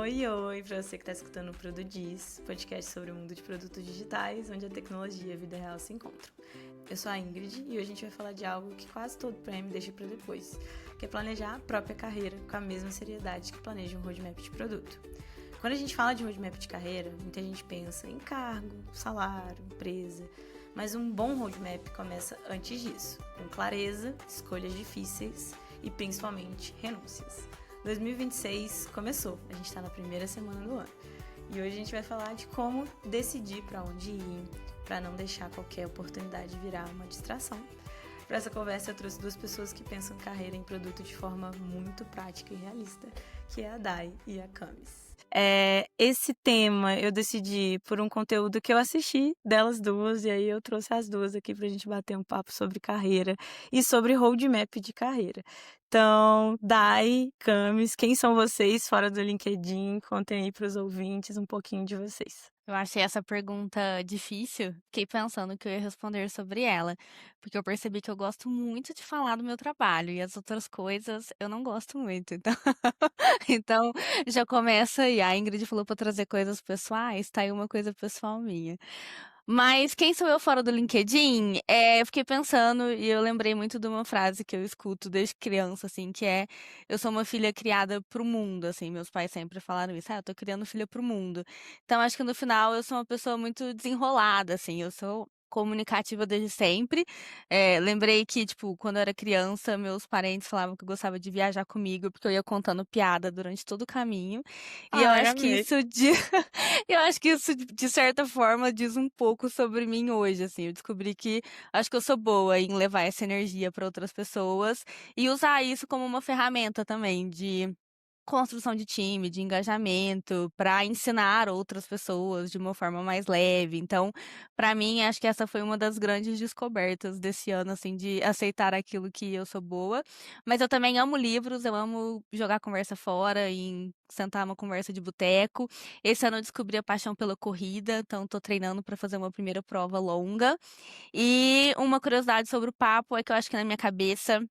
Oi, para você que está escutando o Produdiz, podcast sobre o mundo de produtos digitais, onde a tecnologia e a vida real se encontram. Eu sou a Ingrid e hoje a gente vai falar de algo que quase todo PM deixa para depois, que é planejar a própria carreira com a mesma seriedade que planeja um roadmap de produto. Quando a gente fala de roadmap de carreira, muita gente pensa em cargo, salário, empresa, mas um bom roadmap começa antes disso, com clareza, escolhas difíceis e principalmente renúncias. 2026 começou, a gente está na primeira semana do ano e hoje a gente vai falar de como decidir para onde ir, para não deixar qualquer oportunidade virar uma distração. Para essa conversa eu trouxe duas pessoas que pensam carreira em produto de forma muito prática e realista, que é a Dai e a Camis. Esse tema eu decidi por um conteúdo que eu assisti delas duas, e aí eu trouxe as duas aqui pra gente bater um papo sobre carreira e sobre roadmap de carreira. Então, Dai, Camis, quem são vocês fora do LinkedIn? Contem aí pros ouvintes um pouquinho de vocês. Eu achei essa pergunta difícil, fiquei pensando que eu ia responder sobre ela, porque eu percebi que eu gosto muito de falar do meu trabalho e as outras coisas eu não gosto muito. Então, então já começa aí. A Ingrid falou para trazer coisas pessoais, tá aí uma coisa pessoal minha. Mas quem sou eu fora do LinkedIn? Eu fiquei pensando e eu lembrei muito de uma frase que eu escuto desde criança, assim, que é: eu sou uma filha criada pro mundo, assim, meus pais sempre falaram isso, eu tô criando filha pro mundo. Então acho que no final eu sou uma pessoa muito desenrolada, assim, eu sou comunicativa desde sempre. Lembrei que, tipo, quando eu era criança, meus parentes falavam que gostavam de viajar comigo, porque eu ia contando piada durante todo o caminho. E eu Ai, acho que amei. isso de eu acho que isso, de certa forma, diz um pouco sobre mim hoje, assim. Eu descobri que acho que eu sou boa em levar essa energia para outras pessoas e usar isso como uma ferramenta também de construção de time, de engajamento, para ensinar outras pessoas de uma forma mais leve. Então, para mim, acho que essa foi uma das grandes descobertas desse ano, assim, de aceitar aquilo que eu sou boa. Mas eu também amo livros, eu amo jogar conversa fora e sentar uma conversa de boteco. Esse ano eu descobri a paixão pela corrida, então tô treinando para fazer uma primeira prova longa. E uma curiosidade sobre o papo é que eu acho que na minha cabeça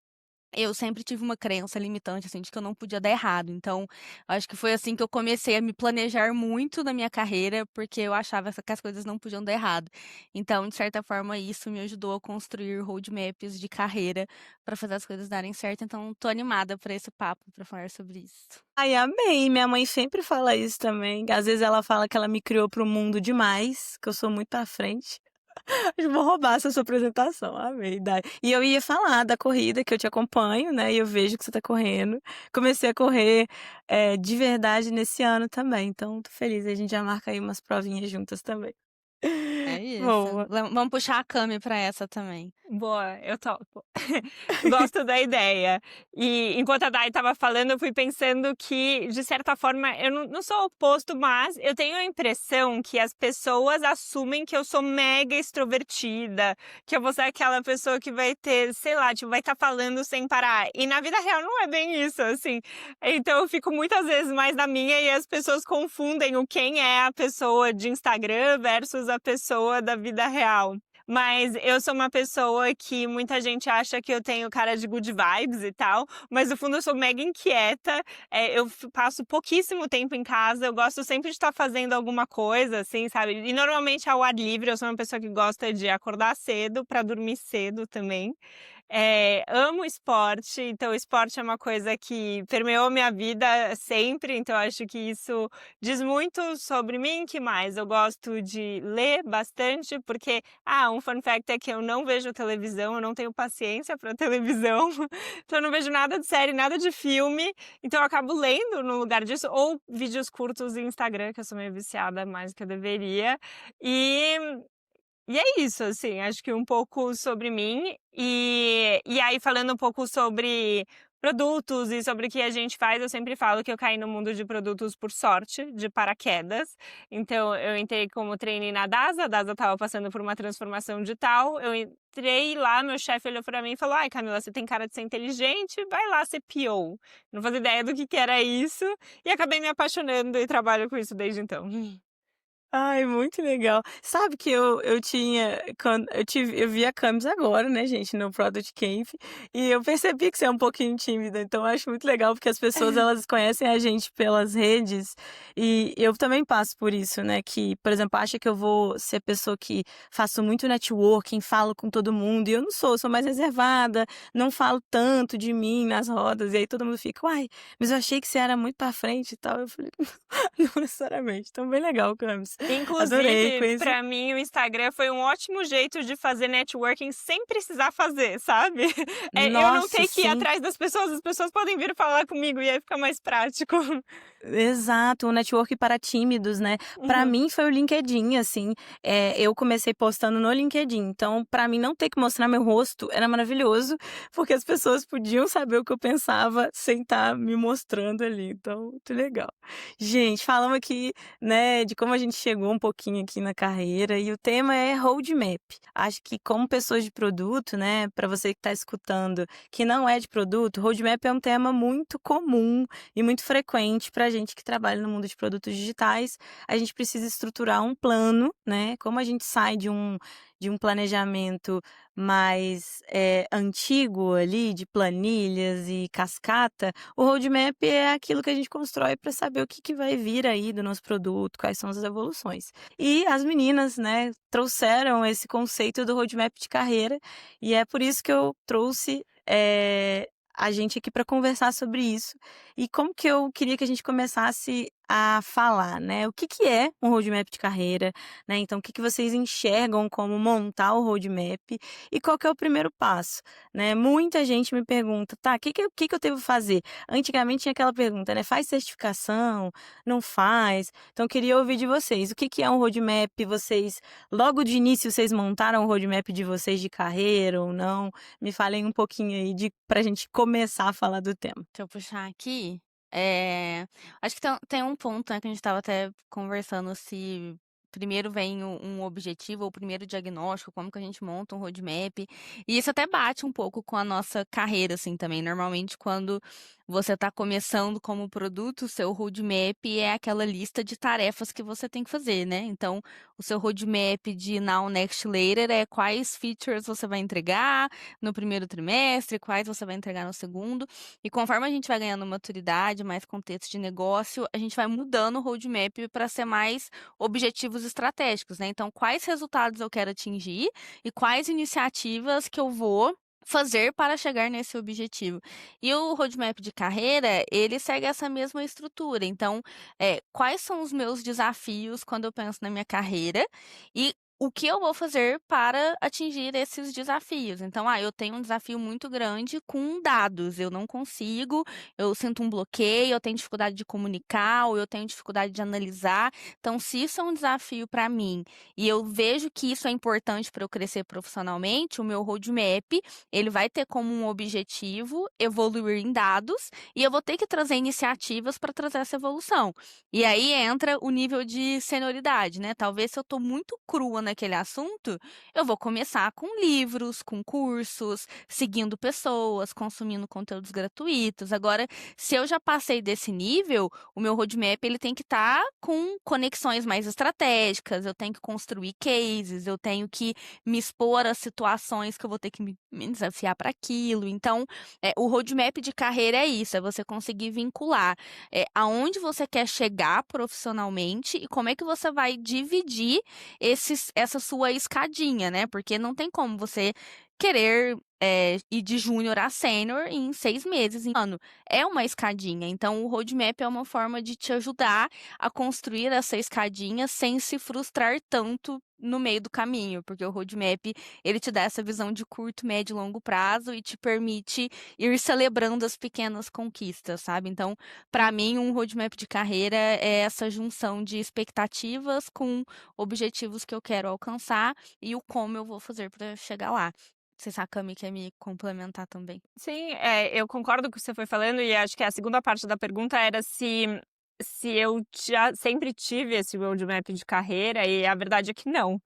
eu sempre tive uma crença limitante, assim, de que eu não podia dar errado. Então, acho que foi assim que eu comecei a me planejar muito na minha carreira, porque eu achava que as coisas não podiam dar errado. Então, de certa forma, isso me ajudou a construir roadmaps de carreira para fazer as coisas darem certo. Então, tô animada para esse papo, para falar sobre isso. Ai, amei. Minha mãe sempre fala isso também. Às vezes ela fala que ela me criou pro mundo demais, que eu sou muito à frente. Eu vou roubar essa sua apresentação, amei, Dai. E eu ia falar da corrida que eu te acompanho, né? E eu vejo que você tá correndo. Comecei a correr de verdade nesse ano também, então tô feliz. A gente já marca aí umas provinhas juntas também. É isso. Boa. Vamos puxar a Cami para essa também. Boa, eu topo. Gosto da ideia. E enquanto a Dai estava falando, eu fui pensando que, de certa forma, eu não sou oposto, mas eu tenho a impressão que as pessoas assumem que eu sou mega extrovertida, que eu vou ser aquela pessoa que vai ter, sei lá, tipo, vai estar falando sem parar. E na vida real não é bem isso, assim. Então eu fico muitas vezes mais na minha e as pessoas confundem o quem é a pessoa de Instagram versus a pessoa da vida real. Mas eu sou uma pessoa que muita gente acha que eu tenho cara de good vibes e tal, mas no fundo eu sou mega inquieta, eu passo pouquíssimo tempo em casa, eu gosto sempre de estar fazendo alguma coisa, assim, sabe? E normalmente ao ar livre, eu sou uma pessoa que gosta de acordar cedo para dormir cedo também. Amo esporte, então esporte é uma coisa que permeou minha vida sempre, então acho que isso diz muito sobre mim. Que mais? Eu gosto de ler bastante, porque, um fun fact é que eu não vejo televisão, eu não tenho paciência para televisão, então eu não vejo nada de série, nada de filme, então eu acabo lendo no lugar disso, ou vídeos curtos em Instagram, que eu sou meio viciada mais do que eu deveria. E e é isso, assim, acho que um pouco sobre mim. E aí, falando um pouco sobre produtos e sobre o que a gente faz, eu sempre falo que eu caí no mundo de produtos por sorte, de paraquedas. Então, eu entrei como trainee na DASA, a DASA estava passando por uma transformação digital. Eu entrei lá, meu chefe olhou para mim e falou: ai, Camila, você tem cara de ser inteligente, vai lá ser PO. Não fazia ideia do que era isso, e acabei me apaixonando e trabalho com isso desde então. Ai, muito legal. Sabe que eu tinha quando eu vi a Camis agora, né, gente, no Product Camp, e eu percebi que você é um pouquinho tímida, então eu acho muito legal, porque as pessoas elas conhecem a gente pelas redes, e eu também passo por isso, né, que, por exemplo, acha que eu vou ser pessoa que faço muito networking, falo com todo mundo, e eu não sou, eu sou mais reservada, não falo tanto de mim nas rodas, e aí todo mundo fica: "Uai, mas eu achei que você era muito pra frente e tal", eu falei: "Não necessariamente", então bem legal, Camis. Adorei Inclusive, conhecer. pra mim, o Instagram foi um ótimo jeito de fazer networking sem precisar fazer, sabe? Eu não Nossa, ter que ir sim. atrás das pessoas, as pessoas podem vir falar comigo e aí fica mais prático. Exato, um network para tímidos, né. Para Uhum. mim foi o LinkedIn, assim, eu comecei postando no LinkedIn, então para mim não ter que mostrar meu rosto era maravilhoso, porque as pessoas podiam saber o que eu pensava sem estar me mostrando ali, então muito legal. Gente, falamos aqui, né, de como a gente chegou um pouquinho aqui na carreira e o tema é roadmap. Acho que como pessoas de produto, né, para você que está escutando que não é de produto, roadmap é um tema muito comum e muito frequente para a gente que trabalha no mundo de produtos digitais. A gente precisa estruturar um plano, né? Como a gente sai de um planejamento mais antigo ali, de planilhas e cascata, o roadmap é aquilo que a gente constrói para saber o que vai vir aí do nosso produto, quais são as evoluções. E as meninas, né, trouxeram esse conceito do roadmap de carreira, e é por isso que eu trouxe a gente aqui para conversar sobre isso e como que eu queria que a gente começasse a falar, né, o que é um roadmap de carreira, né, então o que vocês enxergam como montar o roadmap e qual que é o primeiro passo, né. Muita gente me pergunta: "Tá, o que eu devo fazer?". Antigamente tinha aquela pergunta, né: "Faz certificação? Não faz?". Então eu queria ouvir de vocês, o que é um roadmap? Vocês logo de início vocês montaram o roadmap de vocês de carreira ou não? Me falem um pouquinho aí pra gente começar a falar do tema. Deixa eu puxar aqui. Acho que tem um ponto, né, que a gente estava até conversando se primeiro vem um objetivo ou primeiro o diagnóstico, como que a gente monta um roadmap. E isso até bate um pouco com a nossa carreira, assim, também. Normalmente, quando você está começando como produto, o seu roadmap é aquela lista de tarefas que você tem que fazer, né? Então, o seu roadmap de Now, Next, Later é quais features você vai entregar no primeiro trimestre, quais você vai entregar no segundo. E conforme a gente vai ganhando maturidade, mais contexto de negócio, a gente vai mudando o roadmap para ser mais objetivos estratégicos, né? Então, quais resultados eu quero atingir e quais iniciativas que eu vou fazer para chegar nesse objetivo. E o roadmap de carreira, ele segue essa mesma estrutura. Então, quais são os meus desafios quando eu penso na minha carreira e o que eu vou fazer para atingir esses desafios? Então, eu tenho um desafio muito grande com dados. Eu não consigo, eu sinto um bloqueio, eu tenho dificuldade de comunicar, ou eu tenho dificuldade de analisar. Então, se isso é um desafio para mim e eu vejo que isso é importante para eu crescer profissionalmente, o meu roadmap, ele vai ter como um objetivo evoluir em dados e eu vou ter que trazer iniciativas para trazer essa evolução. E aí entra o nível de senioridade, né? Talvez se eu estou muito crua naquele assunto, eu vou começar com livros, com cursos, seguindo pessoas, consumindo conteúdos gratuitos. Agora, se eu já passei desse nível, o meu roadmap ele tem que estar com conexões mais estratégicas, eu tenho que construir cases, eu tenho que me expor a situações que eu vou ter que me desafiar para aquilo. Então, o roadmap de carreira é isso, é você conseguir vincular aonde você quer chegar profissionalmente e como é que você vai dividir essa sua escadinha, né? Porque não tem como você querer ir de júnior a sênior em 6 meses, em um ano. É uma escadinha. Então, o roadmap é uma forma de te ajudar a construir essa escadinha sem se frustrar tanto no meio do caminho, porque o roadmap, ele te dá essa visão de curto, médio e longo prazo e te permite ir celebrando as pequenas conquistas, sabe? Então, para mim, um roadmap de carreira é essa junção de expectativas com objetivos que eu quero alcançar e o como eu vou fazer para chegar lá. Não sei se a Cami quer me complementar também. Sim, eu concordo com o que você foi falando e acho que a segunda parte da pergunta era se eu já sempre tive esse roadmap de carreira e a verdade é que não.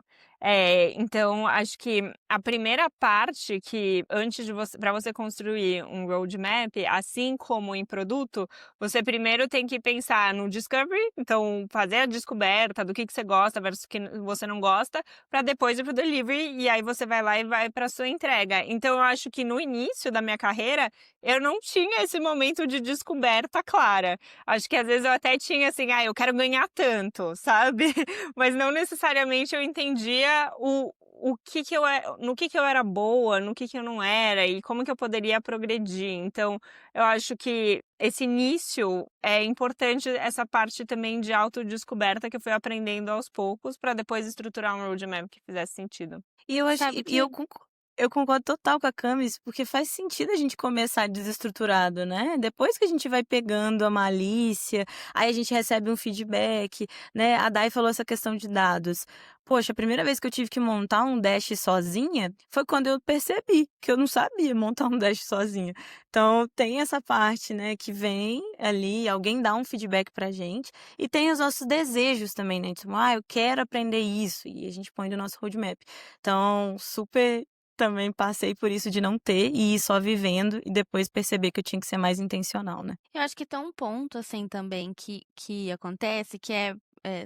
Então, acho que a primeira parte que antes de para você construir um roadmap, assim como em produto, você primeiro tem que pensar no discovery, então fazer a descoberta do que você gosta versus o que você não gosta, para depois ir pro delivery, e aí você vai lá e vai para sua entrega. Então, eu acho que no início da minha carreira, eu não tinha esse momento de descoberta clara. Acho que às vezes eu até tinha assim, eu quero ganhar tanto, sabe? Mas não necessariamente eu entendia no que eu era boa, no que eu não era e como que eu poderia progredir. Então, eu acho que esse início é importante, essa parte também de autodescoberta que eu fui aprendendo aos poucos para depois estruturar um roadmap que fizesse sentido. E eu acho Sabe e eu que eu concordo total com a Camis, porque faz sentido a gente começar desestruturado, né. Depois que a gente vai pegando a malícia, aí a gente recebe um feedback, né. A Dai falou essa questão de dados. Poxa, a primeira vez que eu tive que montar um dash sozinha, foi quando eu percebi que eu não sabia montar um dash sozinha. Então tem essa parte, né, que vem ali, alguém dá um feedback pra gente, e tem os nossos desejos também, né, tipo: "Ah, eu quero aprender isso", e a gente põe no nosso roadmap. Então, super também passei por isso de não ter e ir só vivendo e depois perceber que eu tinha que ser mais intencional, né. eu acho que tem um ponto, assim, também que acontece, que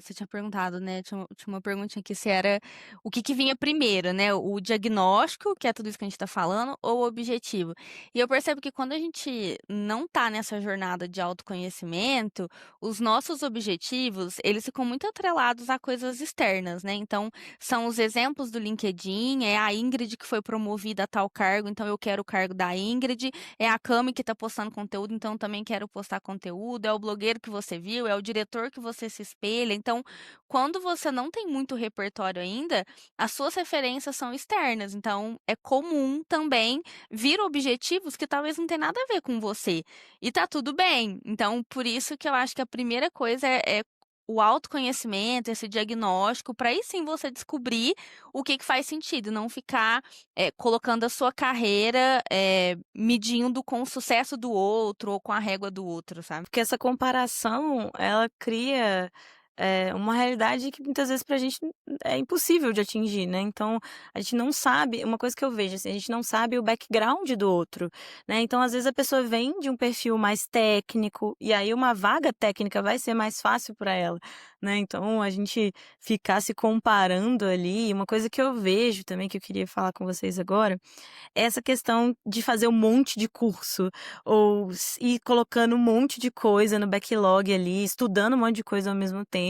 você tinha perguntado, né, tinha uma perguntinha aqui se era o que vinha primeiro, né, o diagnóstico, que é tudo isso que a gente tá falando, ou o objetivo. E eu percebo que quando a gente não tá nessa jornada de autoconhecimento, os nossos objetivos, eles ficam muito atrelados a coisas externas, né. Então, são os exemplos do LinkedIn, é a Ingrid que foi promovida a tal cargo, então eu quero o cargo da Ingrid, é a Cami que está postando conteúdo, então eu também quero postar conteúdo, é o blogueiro que você viu, é o diretor que você se espelha. Então, quando você não tem muito repertório ainda, as suas referências são externas. Então, é comum também vir objetivos que talvez não tenham nada a ver com você. E tá tudo bem. Então, por isso que eu acho que a primeira coisa é o autoconhecimento, esse diagnóstico, para aí sim você descobrir o que faz sentido, não ficar colocando a sua carreira medindo com o sucesso do outro ou com a régua do outro, sabe? Porque essa comparação, ela cria, uma realidade que muitas vezes pra gente é impossível de atingir, né. Então, a gente não sabe uma coisa que eu vejo, assim, a gente não sabe o background do outro, né. Então, às vezes, a pessoa vem de um perfil mais técnico, e aí uma vaga técnica vai ser mais fácil para ela, né. Então, a gente ficar se comparando ali uma coisa que eu vejo também, que eu queria falar com vocês agora, essa questão de fazer um monte de curso, ou ir colocando um monte de coisa no backlog ali, estudando um monte de coisa ao mesmo tempo.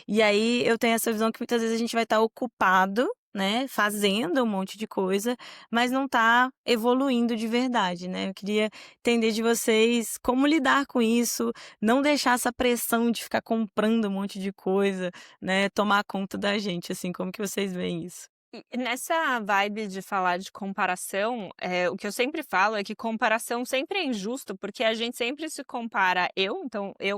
E aí eu tenho essa visão que muitas vezes a gente vai estar ocupado, né, fazendo um monte de coisa, mas não tá evoluindo de verdade, né. Eu queria entender de vocês como lidar com isso, não deixar essa pressão de ficar comprando um monte de coisa, né, tomar conta da gente, assim, como que vocês veem isso? E nessa vibe de falar de comparação, o que eu sempre falo é que comparação sempre é injusto, porque a gente sempre se compara eu,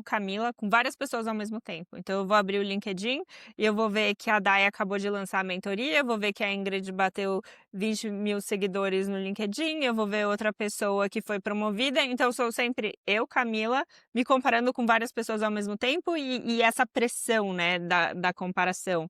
Camila, com várias pessoas ao mesmo tempo. Então eu vou abrir o LinkedIn e eu vou ver que a Day acabou de lançar a mentoria, eu vou ver que a Ingrid bateu 20.000 seguidores no LinkedIn, eu vou ver outra pessoa que foi promovida. Então sou sempre eu, Camila, me comparando com várias pessoas ao mesmo tempo e essa pressão, né, da comparação.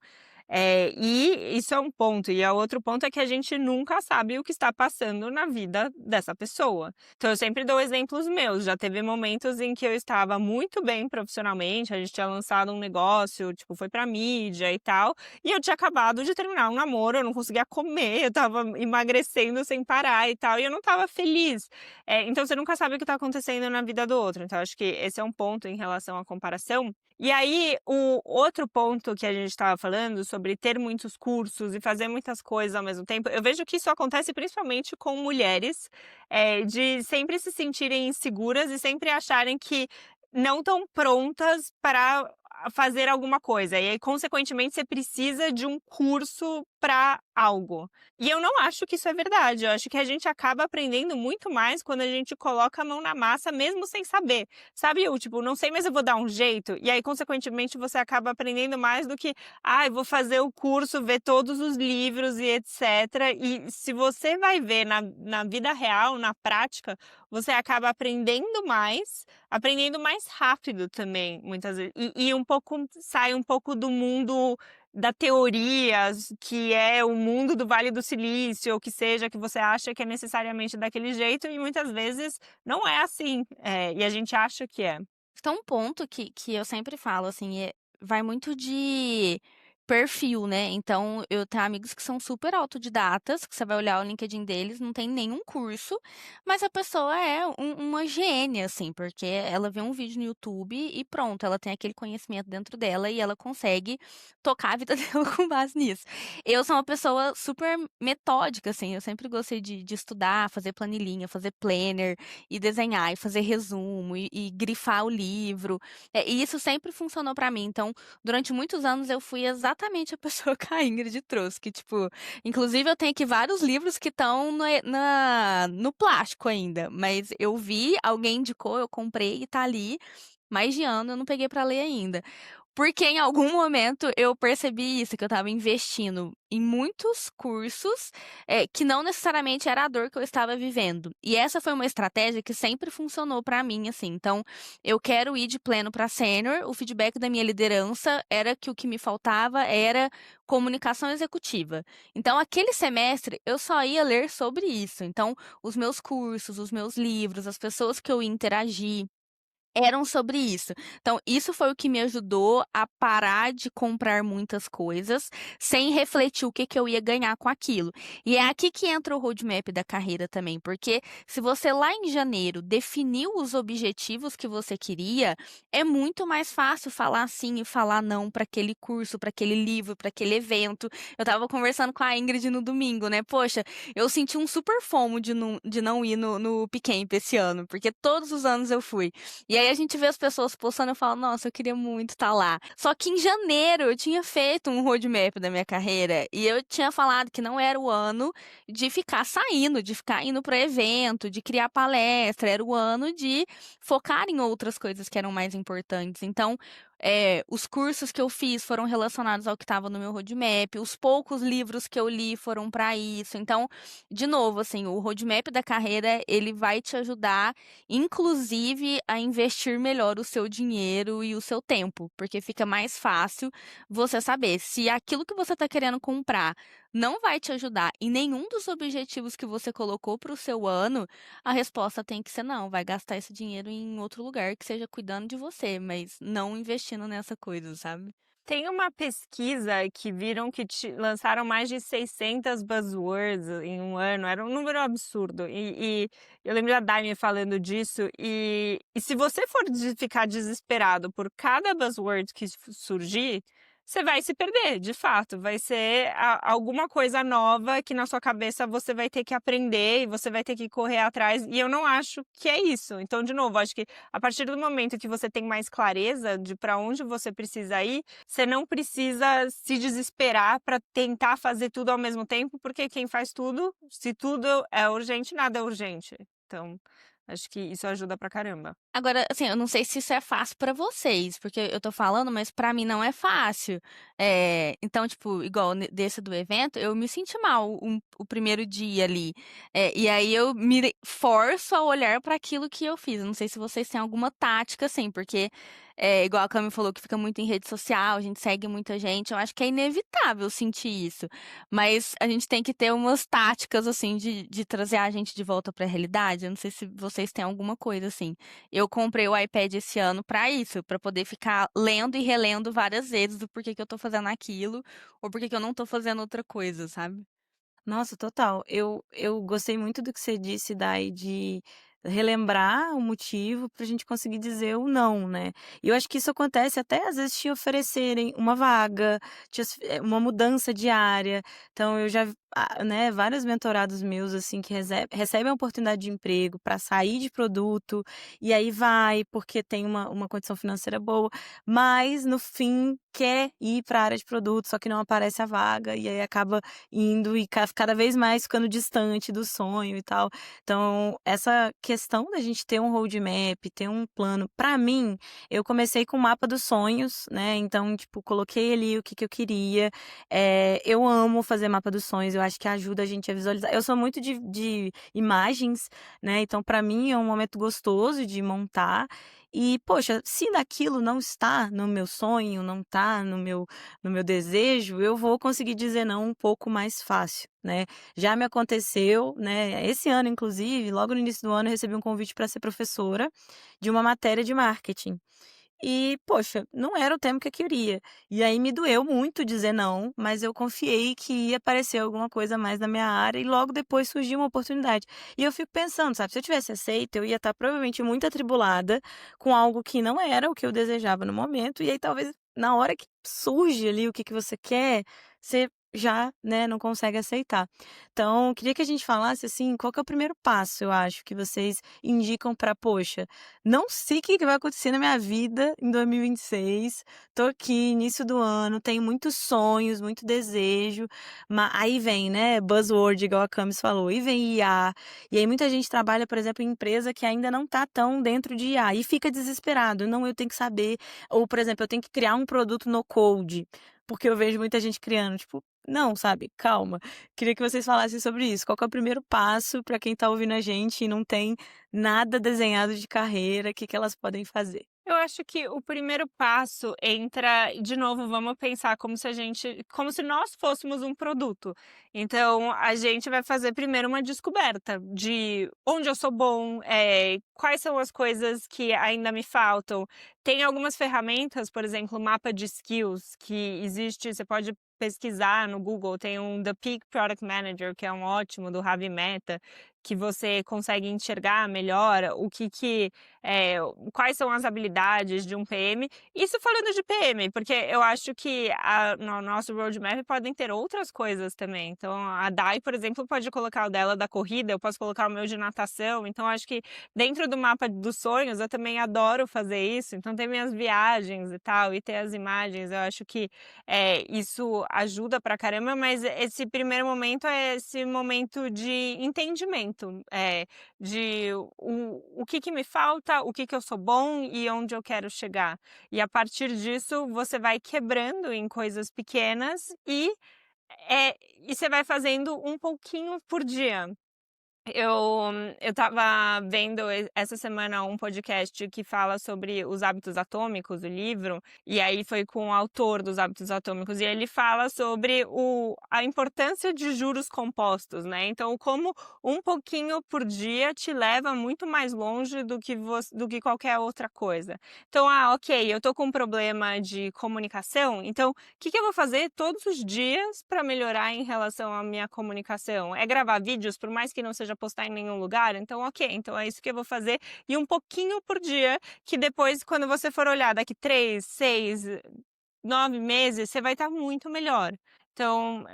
E isso é um ponto, e o outro ponto é que a gente nunca sabe o que está passando na vida dessa pessoa. Então eu sempre dou exemplos meus, já teve momentos em que eu estava muito bem profissionalmente, a gente tinha lançado um negócio, tipo, foi pra mídia e tal, e eu tinha acabado de terminar um namoro, eu não conseguia comer, eu estava emagrecendo sem parar e tal, e eu não estava feliz. Então você nunca sabe o que está acontecendo na vida do outro, então acho que esse é um ponto em relação à comparação. E aí, o outro ponto que a gente estava falando sobre ter muitos cursos e fazer muitas coisas ao mesmo tempo, eu vejo que isso acontece principalmente com mulheres, de sempre se sentirem inseguras e sempre acharem que não estão prontas para fazer alguma coisa. E aí, consequentemente, você precisa de um curso para algo. E eu não acho que isso é verdade. Eu acho que a gente acaba aprendendo muito mais quando a gente coloca a mão na massa, mesmo sem saber. Sabe, eu, tipo, não sei, mas eu vou dar um jeito. E aí, consequentemente, você acaba aprendendo mais do que, eu vou fazer o curso, ver todos os livros e etc. E se você vai ver na vida real, na prática, você acaba aprendendo mais rápido também, muitas vezes. E sai um pouco do mundo da teoria que é o mundo do Vale do Silício, ou que seja, que você acha que é necessariamente daquele jeito, e muitas vezes não é assim, e a gente acha que é. Então, um ponto que eu sempre falo, assim, vai muito de perfil, né? Então, eu tenho amigos que são super autodidatas, que você vai olhar o LinkedIn deles, não tem nenhum curso, mas a pessoa é uma gênia, assim, porque ela vê um vídeo no YouTube e pronto, ela tem aquele conhecimento dentro dela e ela consegue tocar a vida dela com base nisso. Eu sou uma pessoa super metódica, assim, eu sempre gostei de estudar, fazer planilhinha, fazer planner, e desenhar, e fazer resumo, e grifar o livro. E isso sempre funcionou pra mim. Então, durante muitos anos, eu fui exatamente a pessoa que a Ingrid trouxe. Que, tipo, inclusive eu tenho aqui vários livros que estão no plástico ainda. Mas eu vi, alguém indicou, eu comprei e tá ali. Mais de ano, eu não peguei pra ler ainda. Porque em algum momento eu percebi isso, que eu estava investindo em muitos cursos, que não necessariamente era a dor que eu estava vivendo. E essa foi uma estratégia que sempre funcionou para mim, assim. Então, eu quero ir de pleno para sênior. O feedback da minha liderança era que o que me faltava era comunicação executiva. Então, aquele semestre eu só ia ler sobre isso. Então, os meus cursos, os meus livros, as pessoas que eu ia interagir eram sobre isso. Então, isso foi o que me ajudou a parar de comprar muitas coisas sem refletir o que que eu ia ganhar com aquilo. E é aqui que entra o roadmap da carreira também, porque se você lá em janeiro definiu os objetivos que você queria, é muito mais fácil falar sim e falar não para aquele curso, para aquele livro, para aquele evento. Eu tava conversando com a Ingrid no domingo, né? Poxa, eu senti um super fomo de não ir no Picamp esse ano, porque todos os anos eu fui. E aí a gente vê as pessoas postando e fala, nossa, eu queria muito estar lá. Só que em janeiro eu tinha feito um roadmap da minha carreira e eu tinha falado que não era o ano de ficar saindo, de ficar indo para evento, de criar palestra, era o ano de focar em outras coisas que eram mais importantes. Então, os cursos que eu fiz foram relacionados ao que estava no meu roadmap, os poucos livros que eu li foram para isso. Então, de novo, assim, o roadmap da carreira, ele vai te ajudar inclusive a investir melhor o seu dinheiro e o seu tempo, porque fica mais fácil você saber se aquilo que você está querendo comprar não vai te ajudar em nenhum dos objetivos que você colocou para o seu ano, a resposta tem que ser não, vai gastar esse dinheiro em outro lugar que seja cuidando de você, mas não investindo nessa coisa, sabe? Tem uma pesquisa que viram que lançaram mais de 600 buzzwords em um ano, era um número absurdo. E eu lembro da Dai me falando disso. E se você for ficar desesperado por cada buzzword que surgir, você vai se perder, de fato. Vai ser alguma coisa nova que na sua cabeça você vai ter que aprender e você vai ter que correr atrás. E eu não acho que é isso. Então, de novo, acho que a partir do momento que você tem mais clareza de para onde você precisa ir, você não precisa se desesperar para tentar fazer tudo ao mesmo tempo, porque quem faz tudo, se tudo é urgente, nada é urgente. Então, acho que isso ajuda pra caramba. Agora, assim, eu não sei se isso é fácil pra vocês, porque eu tô falando, mas pra mim não é fácil. Então, tipo, igual desse do evento, eu me senti mal o primeiro dia ali. E aí eu me forço a olhar pra aquilo que eu fiz. Eu não sei se vocês têm alguma tática, assim, porque igual a Cami falou que fica muito em rede social, a gente segue muita gente. Eu acho que é inevitável sentir isso. Mas a gente tem que ter umas táticas, assim, de trazer a gente de volta pra realidade. Eu não sei se vocês têm alguma coisa, assim. Eu comprei o iPad esse ano pra isso, pra poder ficar lendo e relendo várias vezes do porquê que eu tô fazendo aquilo ou porquê que eu não tô fazendo outra coisa, sabe? Nossa, total. Eu gostei muito do que você disse, Dai, de relembrar o motivo pra gente conseguir dizer o não, né? E eu acho que isso acontece até às vezes te oferecerem uma vaga, uma mudança de área. Então eu já, né, vários mentorados meus assim que recebem a oportunidade de emprego para sair de produto e aí vai porque tem uma condição financeira boa, mas no fim quer ir para a área de produto, só que não aparece a vaga e aí acaba indo e cada vez mais ficando distante do sonho e tal. Então, essa questão da gente ter um roadmap, ter um plano, pra mim, eu comecei com o mapa dos sonhos, né? Então, tipo, coloquei ali o que eu queria. Eu amo fazer mapa dos sonhos, eu acho que ajuda a gente a visualizar. Eu sou muito de imagens, né? Então, pra mim, é um momento gostoso de montar. E, poxa, se daquilo não está no meu sonho, não está no meu desejo, eu vou conseguir dizer não um pouco mais fácil, né. Já me aconteceu, né, esse ano inclusive, logo no início do ano eu recebi um convite para ser professora de uma matéria de marketing. E, poxa, não era o tema que eu queria. E aí me doeu muito dizer não, mas eu confiei que ia aparecer alguma coisa mais na minha área e logo depois surgiu uma oportunidade. E eu fico pensando, sabe, se eu tivesse aceito, eu ia estar provavelmente muito atribulada com algo que não era o que eu desejava no momento, e aí talvez na hora que surge ali o que você quer, você já, né, não consegue aceitar. Então, queria que a gente falasse assim, qual que é o primeiro passo, eu acho, que vocês indicam para, poxa, não sei o que vai acontecer na minha vida em 2026. Tô aqui, início do ano, tenho muitos sonhos, muito desejo, aí vem, né, buzzword, igual a Camis falou, e vem IA, e aí muita gente trabalha, por exemplo, em empresa que ainda não tá tão dentro de IA e fica desesperado. Não, eu tenho que saber, ou, por exemplo, eu tenho que criar um produto no code, porque eu vejo muita gente criando, tipo, não, sabe, calma. Queria que vocês falassem sobre isso. Qual que é o primeiro passo para quem tá ouvindo a gente e não tem nada desenhado de carreira, que elas podem fazer? Eu acho que o primeiro passo entra, de novo, vamos pensar como se nós fôssemos um produto. Então, a gente vai fazer primeiro uma descoberta de onde eu sou bom, quais são as coisas que ainda me faltam. Tem algumas ferramentas, por exemplo, o mapa de skills que existe, você pode pesquisar no Google, tem um The Peak Product Manager, que é um ótimo, do Ravi Mehta, que você consegue enxergar melhor quais são as habilidades de um PM. Isso falando de PM, porque eu acho que no nosso roadmap podem ter outras coisas também. Então, a Dai, por exemplo, pode colocar o dela da corrida, eu posso colocar o meu de natação. Então, acho que dentro do mapa dos sonhos, eu também adoro fazer isso. Então, ter minhas viagens e tal, e ter as imagens, eu acho que isso ajuda pra caramba, mas esse primeiro momento é esse momento de entendimento, de o que me falta, o que eu sou bom e onde eu quero chegar. E a partir disso, você vai quebrando em coisas pequenas e você vai fazendo um pouquinho por dia. Eu eu estava vendo essa semana um podcast que fala sobre os hábitos atômicos, o livro, e aí foi com o autor dos hábitos atômicos, e ele fala sobre a importância de juros compostos, né. Então como um pouquinho por dia te leva muito mais longe do que qualquer outra coisa. Então, ok, eu tô com um problema de comunicação, então o que eu vou fazer todos os dias para melhorar em relação à minha comunicação? É gravar vídeos, por mais que não seja postar em nenhum lugar? Então, ok, então é isso que eu vou fazer, e um pouquinho por dia, que depois, quando você for olhar daqui 3, 6, 9 meses, você vai estar muito melhor. Então,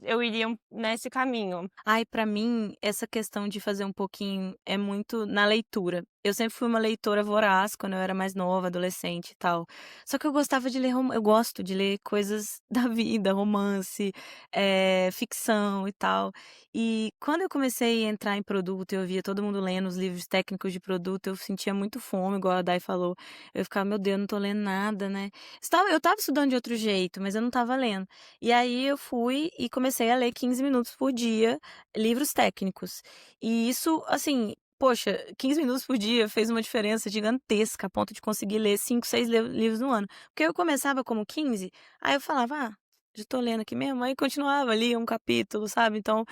eu iria nesse caminho. Ai, pra mim, essa questão de fazer um pouquinho é muito na leitura. Eu sempre fui uma leitora voraz quando eu era mais nova, adolescente e tal. Só que eu gostava de ler eu gosto de ler coisas da vida, romance, ficção e tal. E quando eu comecei a entrar em produto, eu via todo mundo lendo os livros técnicos de produto, eu sentia muito fome, igual a Dai falou. Eu ficava: "Meu Deus, não tô lendo nada, né". Eu estava estudando de outro jeito, mas eu não estava lendo. E aí eu fui e comecei a ler 15 minutos por dia, livros técnicos. E isso, assim, poxa, 15 minutos por dia fez uma diferença gigantesca, a ponto de conseguir ler 5, 6 livros no ano. Porque eu começava como 15, aí eu falava: "Ah, já tô lendo aqui mesmo", aí continuava ali um capítulo, sabe. Então,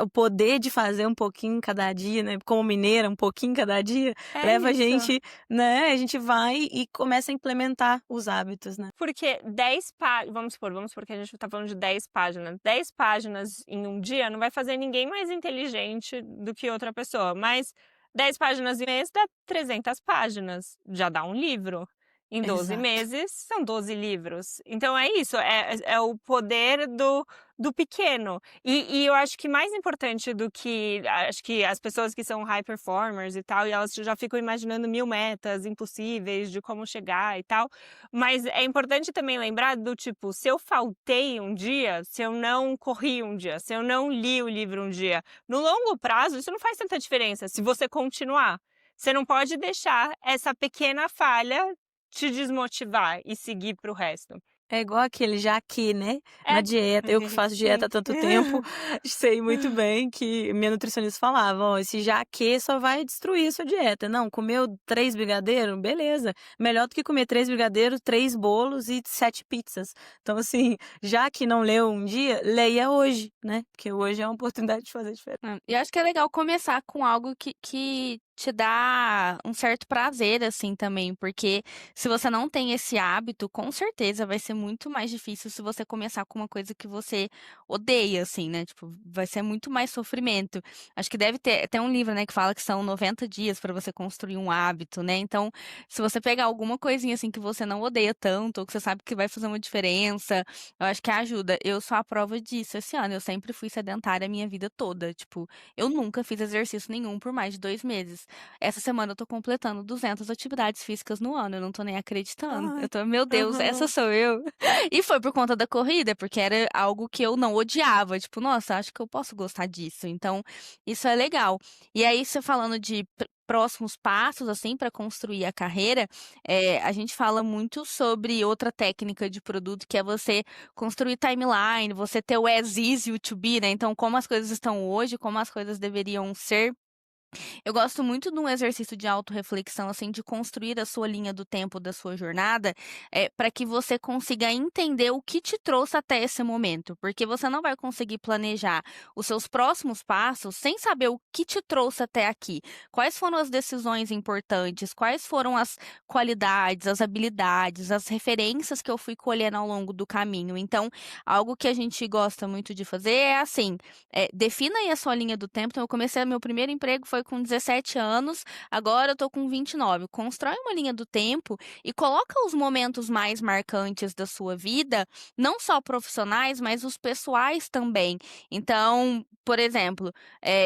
o poder de fazer um pouquinho cada dia, né, como mineira, um pouquinho cada dia, É leva a isso. gente, né, a gente vai e começa a implementar os hábitos, né. Porque 10 páginas, vamos supor que a gente tá falando de 10 páginas. 10 páginas em um dia não vai fazer ninguém mais inteligente do que outra pessoa, mas 10 páginas em mês dá 300 páginas, já dá um livro. Em 12 Exato. meses são 12 livros. Então é isso, é o poder do pequeno. E eu acho que mais importante do que acho que as pessoas que são high performers e tal, e elas já ficam imaginando 1000 metas impossíveis de como chegar e tal, mas é importante também lembrar do tipo, se eu faltei um dia, se eu não corri um dia, se eu não li o livro um dia, no longo prazo isso não faz tanta diferença se você continuar. Você não pode deixar essa pequena falha te desmotivar e seguir para o resto. É igual aquele já que, né? Na É. dieta, eu que faço dieta há Sim. tanto tempo, sei muito bem que minha nutricionista falava, ó, esse já que só vai destruir a sua dieta. Não, comeu 3 brigadeiros, beleza. Melhor do que comer 3 brigadeiros, 3 bolos e 7 pizzas. Então, assim, já que não leu um dia, leia hoje, né? Porque hoje é uma oportunidade de fazer diferença. E acho que é legal começar com algo que te dá um certo prazer, assim, também, porque se você não tem esse hábito, com certeza vai ser muito mais difícil se você começar com uma coisa que você odeia, assim, né? Tipo, vai ser muito mais sofrimento. Acho que deve ter, tem um livro, né, que fala que são 90 dias para você construir um hábito, né? Então, se você pegar alguma coisinha, assim, que você não odeia tanto, ou que você sabe que vai fazer uma diferença, eu acho que ajuda. Eu sou a prova disso esse ano. Eu sempre fui sedentária a minha vida toda. Tipo, eu nunca fiz exercício nenhum por mais de 2 meses. Essa semana eu tô completando 200 atividades físicas no ano. Eu não tô nem acreditando. Ai, Eu tô, meu Deus, essa aham. sou eu. E foi por conta da corrida, porque era algo que eu não odiava. Tipo, nossa, acho que eu posso gostar disso. Então, isso é legal. E aí, você falando de próximos passos, assim, para construir a carreira, a gente fala muito sobre outra técnica de produto, que é você construir timeline, você ter o as is e o to be, né? Então, como as coisas estão hoje, como as coisas deveriam ser. Eu gosto muito de um exercício de autorreflexão, assim, de construir a sua linha do tempo da sua jornada, para que você consiga entender o que te trouxe até esse momento, porque você não vai conseguir planejar os seus próximos passos sem saber o que te trouxe até aqui. Quais foram as decisões importantes, quais foram as qualidades, as habilidades, as referências que eu fui colhendo ao longo do caminho. Então, algo que a gente gosta muito de fazer é assim, defina aí a sua linha do tempo. Então, eu comecei, meu primeiro emprego foi com 17 anos, agora eu tô com 29. Constrói uma linha do tempo e coloca os momentos mais marcantes da sua vida, não só profissionais, mas os pessoais também. Então, por exemplo,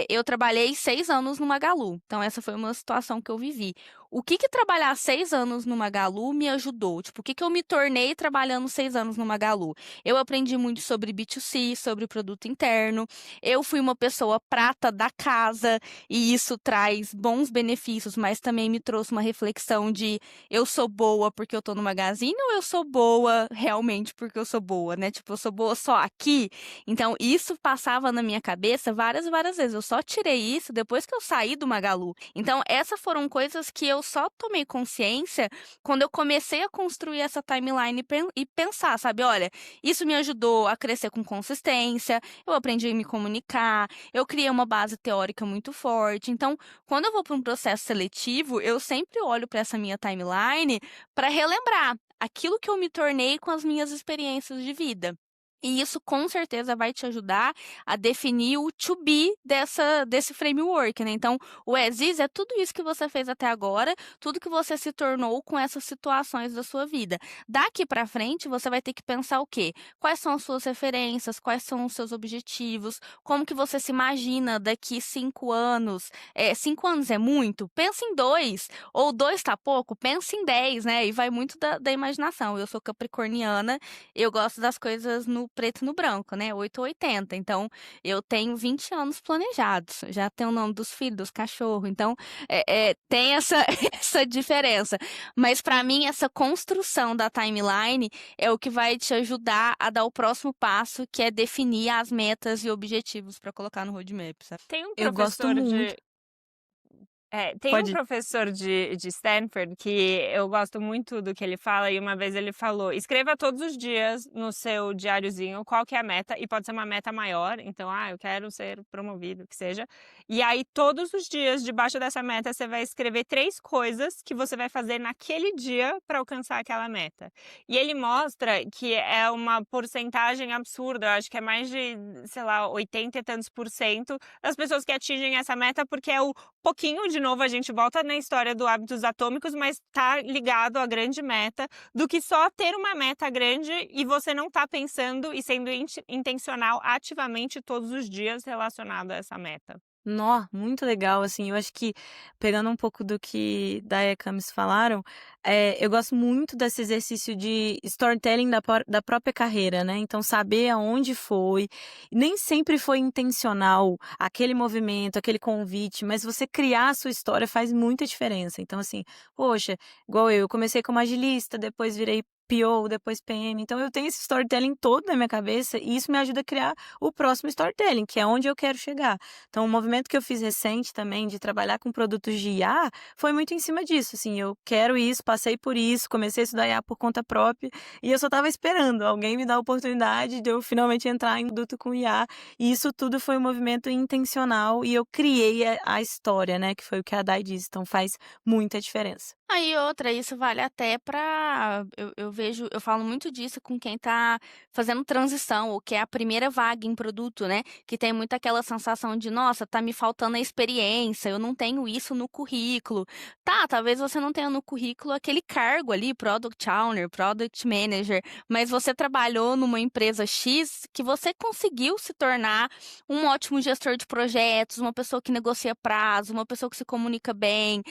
eu trabalhei 6 anos no Magalu. Então, essa foi uma situação que eu vivi. O que trabalhar 6 anos no Magalu me ajudou? Tipo, o que eu me tornei trabalhando 6 anos no Magalu? Eu aprendi muito sobre B2C, sobre produto interno. Eu fui uma pessoa prata da casa e isso traz bons benefícios, mas também me trouxe uma reflexão de eu sou boa porque eu tô no Magazine ou eu sou boa realmente porque eu sou boa, né? Tipo, eu sou boa só aqui. Então, isso passava na minha cabeça várias e várias vezes. Eu só tirei isso depois que eu saí do Magalu. Então, essas foram coisas que eu só tomei consciência quando eu comecei a construir essa timeline e pensar, sabe? Olha, isso me ajudou a crescer com consistência, eu aprendi a me comunicar, eu criei uma base teórica muito forte. Então, quando eu vou para um processo seletivo, eu sempre olho para essa minha timeline para relembrar aquilo que eu me tornei com as minhas experiências de vida. E isso com certeza vai te ajudar a definir o to be desse framework, né? Então, o as is é tudo isso que você fez até agora, tudo que você se tornou com essas situações da sua vida. Daqui para frente, você vai ter que pensar o quê? Quais são as suas referências? Quais são os seus objetivos? Como que você se imagina daqui 5 anos? 5 anos é muito? Pensa em 2. Ou 2 tá pouco? Pensa em 10, né? E vai muito da imaginação. Eu sou capricorniana, eu gosto das coisas no preto e no branco, né? 8 ou 80. Então, eu tenho 20 anos planejados. Já tenho o nome dos filhos, dos cachorros. Então, tem essa, essa diferença. Mas, para mim, essa construção da timeline é o que vai te ajudar a dar o próximo passo, que é definir as metas e objetivos para colocar no roadmap, sabe? Tem um Eu gosto professor muito. tem um Pode. professor de Stanford que eu gosto muito do que ele fala, e uma vez ele falou: escreva todos os dias no seu diáriozinho qual que é a meta, e pode ser uma meta maior, então, eu quero ser promovido, que seja. E aí, todos os dias, debaixo dessa meta, você vai escrever 3 coisas que você vai fazer naquele dia para alcançar aquela meta. E ele mostra que é uma porcentagem absurda, eu acho que é mais de, sei lá, 80 e tantos por cento das pessoas que atingem essa meta, porque é o pouquinho, de novo, a gente volta na história do hábitos atômicos, mas tá ligado à grande meta, do que só ter uma meta grande e você não tá pensando e sendo intencional ativamente todos os dias relacionado a essa meta. Nó, muito legal, assim, eu acho que, pegando um pouco do que Daya e Camis falaram, eu gosto muito desse exercício de storytelling da própria carreira, né? Então, saber aonde foi. Nem sempre foi intencional aquele movimento, aquele convite, mas você criar a sua história faz muita diferença. Então, assim, poxa, igual eu comecei como agilista, depois virei PO, depois PM. Então, eu tenho esse storytelling todo na minha cabeça e isso me ajuda a criar o próximo storytelling, que é onde eu quero chegar. Então, o movimento que eu fiz recente também de trabalhar com produtos de IA foi muito em cima disso. Assim, eu quero isso, passei por isso, comecei a estudar IA por conta própria e eu só estava esperando alguém me dar a oportunidade de eu finalmente entrar em produto com IA. E isso tudo foi um movimento intencional e eu criei a história, né? Que foi o que a Dai disse. Então, faz muita diferença. Aí outra, isso vale até pra. Eu vejo, eu falo muito disso com quem tá fazendo transição, ou que é a primeira vaga em produto, né? Que tem muito aquela sensação de, nossa, tá me faltando a experiência, eu não tenho isso no currículo. Tá, talvez você não tenha no currículo aquele cargo ali, Product Owner, Product Manager, mas você trabalhou numa empresa X que você conseguiu se tornar um ótimo gestor de projetos, uma pessoa que negocia prazo, uma pessoa que se comunica bem,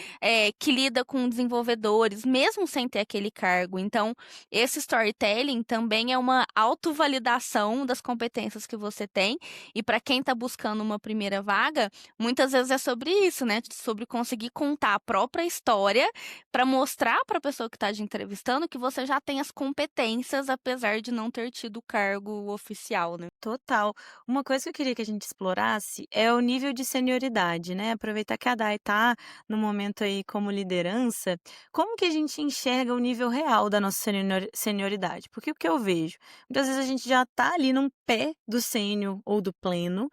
que lida com desenvolvedores, mesmo sem ter aquele cargo. Então, esse storytelling também é uma autovalidação das competências que você tem. E para quem está buscando uma primeira vaga, muitas vezes é sobre isso, né? Sobre conseguir contar a própria história para mostrar para a pessoa que está te entrevistando que você já tem as competências, apesar de não ter tido o cargo oficial, né? Total. Uma coisa que eu queria que a gente explorasse é o nível de senioridade, né? Aproveitar que a Dai tá no momento aí como liderança, como que a gente enxerga o nível real da nossa senioridade? Porque o que eu vejo, muitas vezes a gente já tá ali num pé do sênior ou do pleno,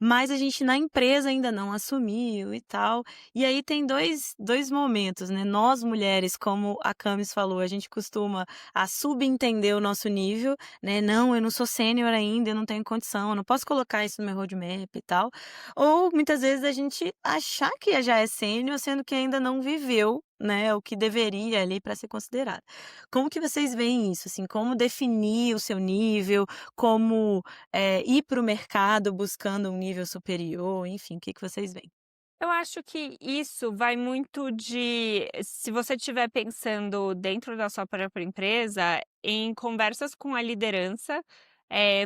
mas a gente na empresa ainda não assumiu e tal. E aí tem dois momentos, né? Nós mulheres, como a Camis falou, a gente costuma a subentender o nosso nível, né? Não, eu não sou sênior ainda, eu não tenho condição, eu não posso colocar isso no meu roadmap e tal. Ou muitas vezes a gente achar que já é sênior, sendo que ainda não viveu, né, o que deveria ali para ser considerado. Como que vocês veem isso? Assim, como definir o seu nível, como ir para o mercado buscando um nível superior, enfim, o que vocês veem? Eu acho que isso vai muito de se você estiver pensando dentro da sua própria empresa, em conversas com a liderança,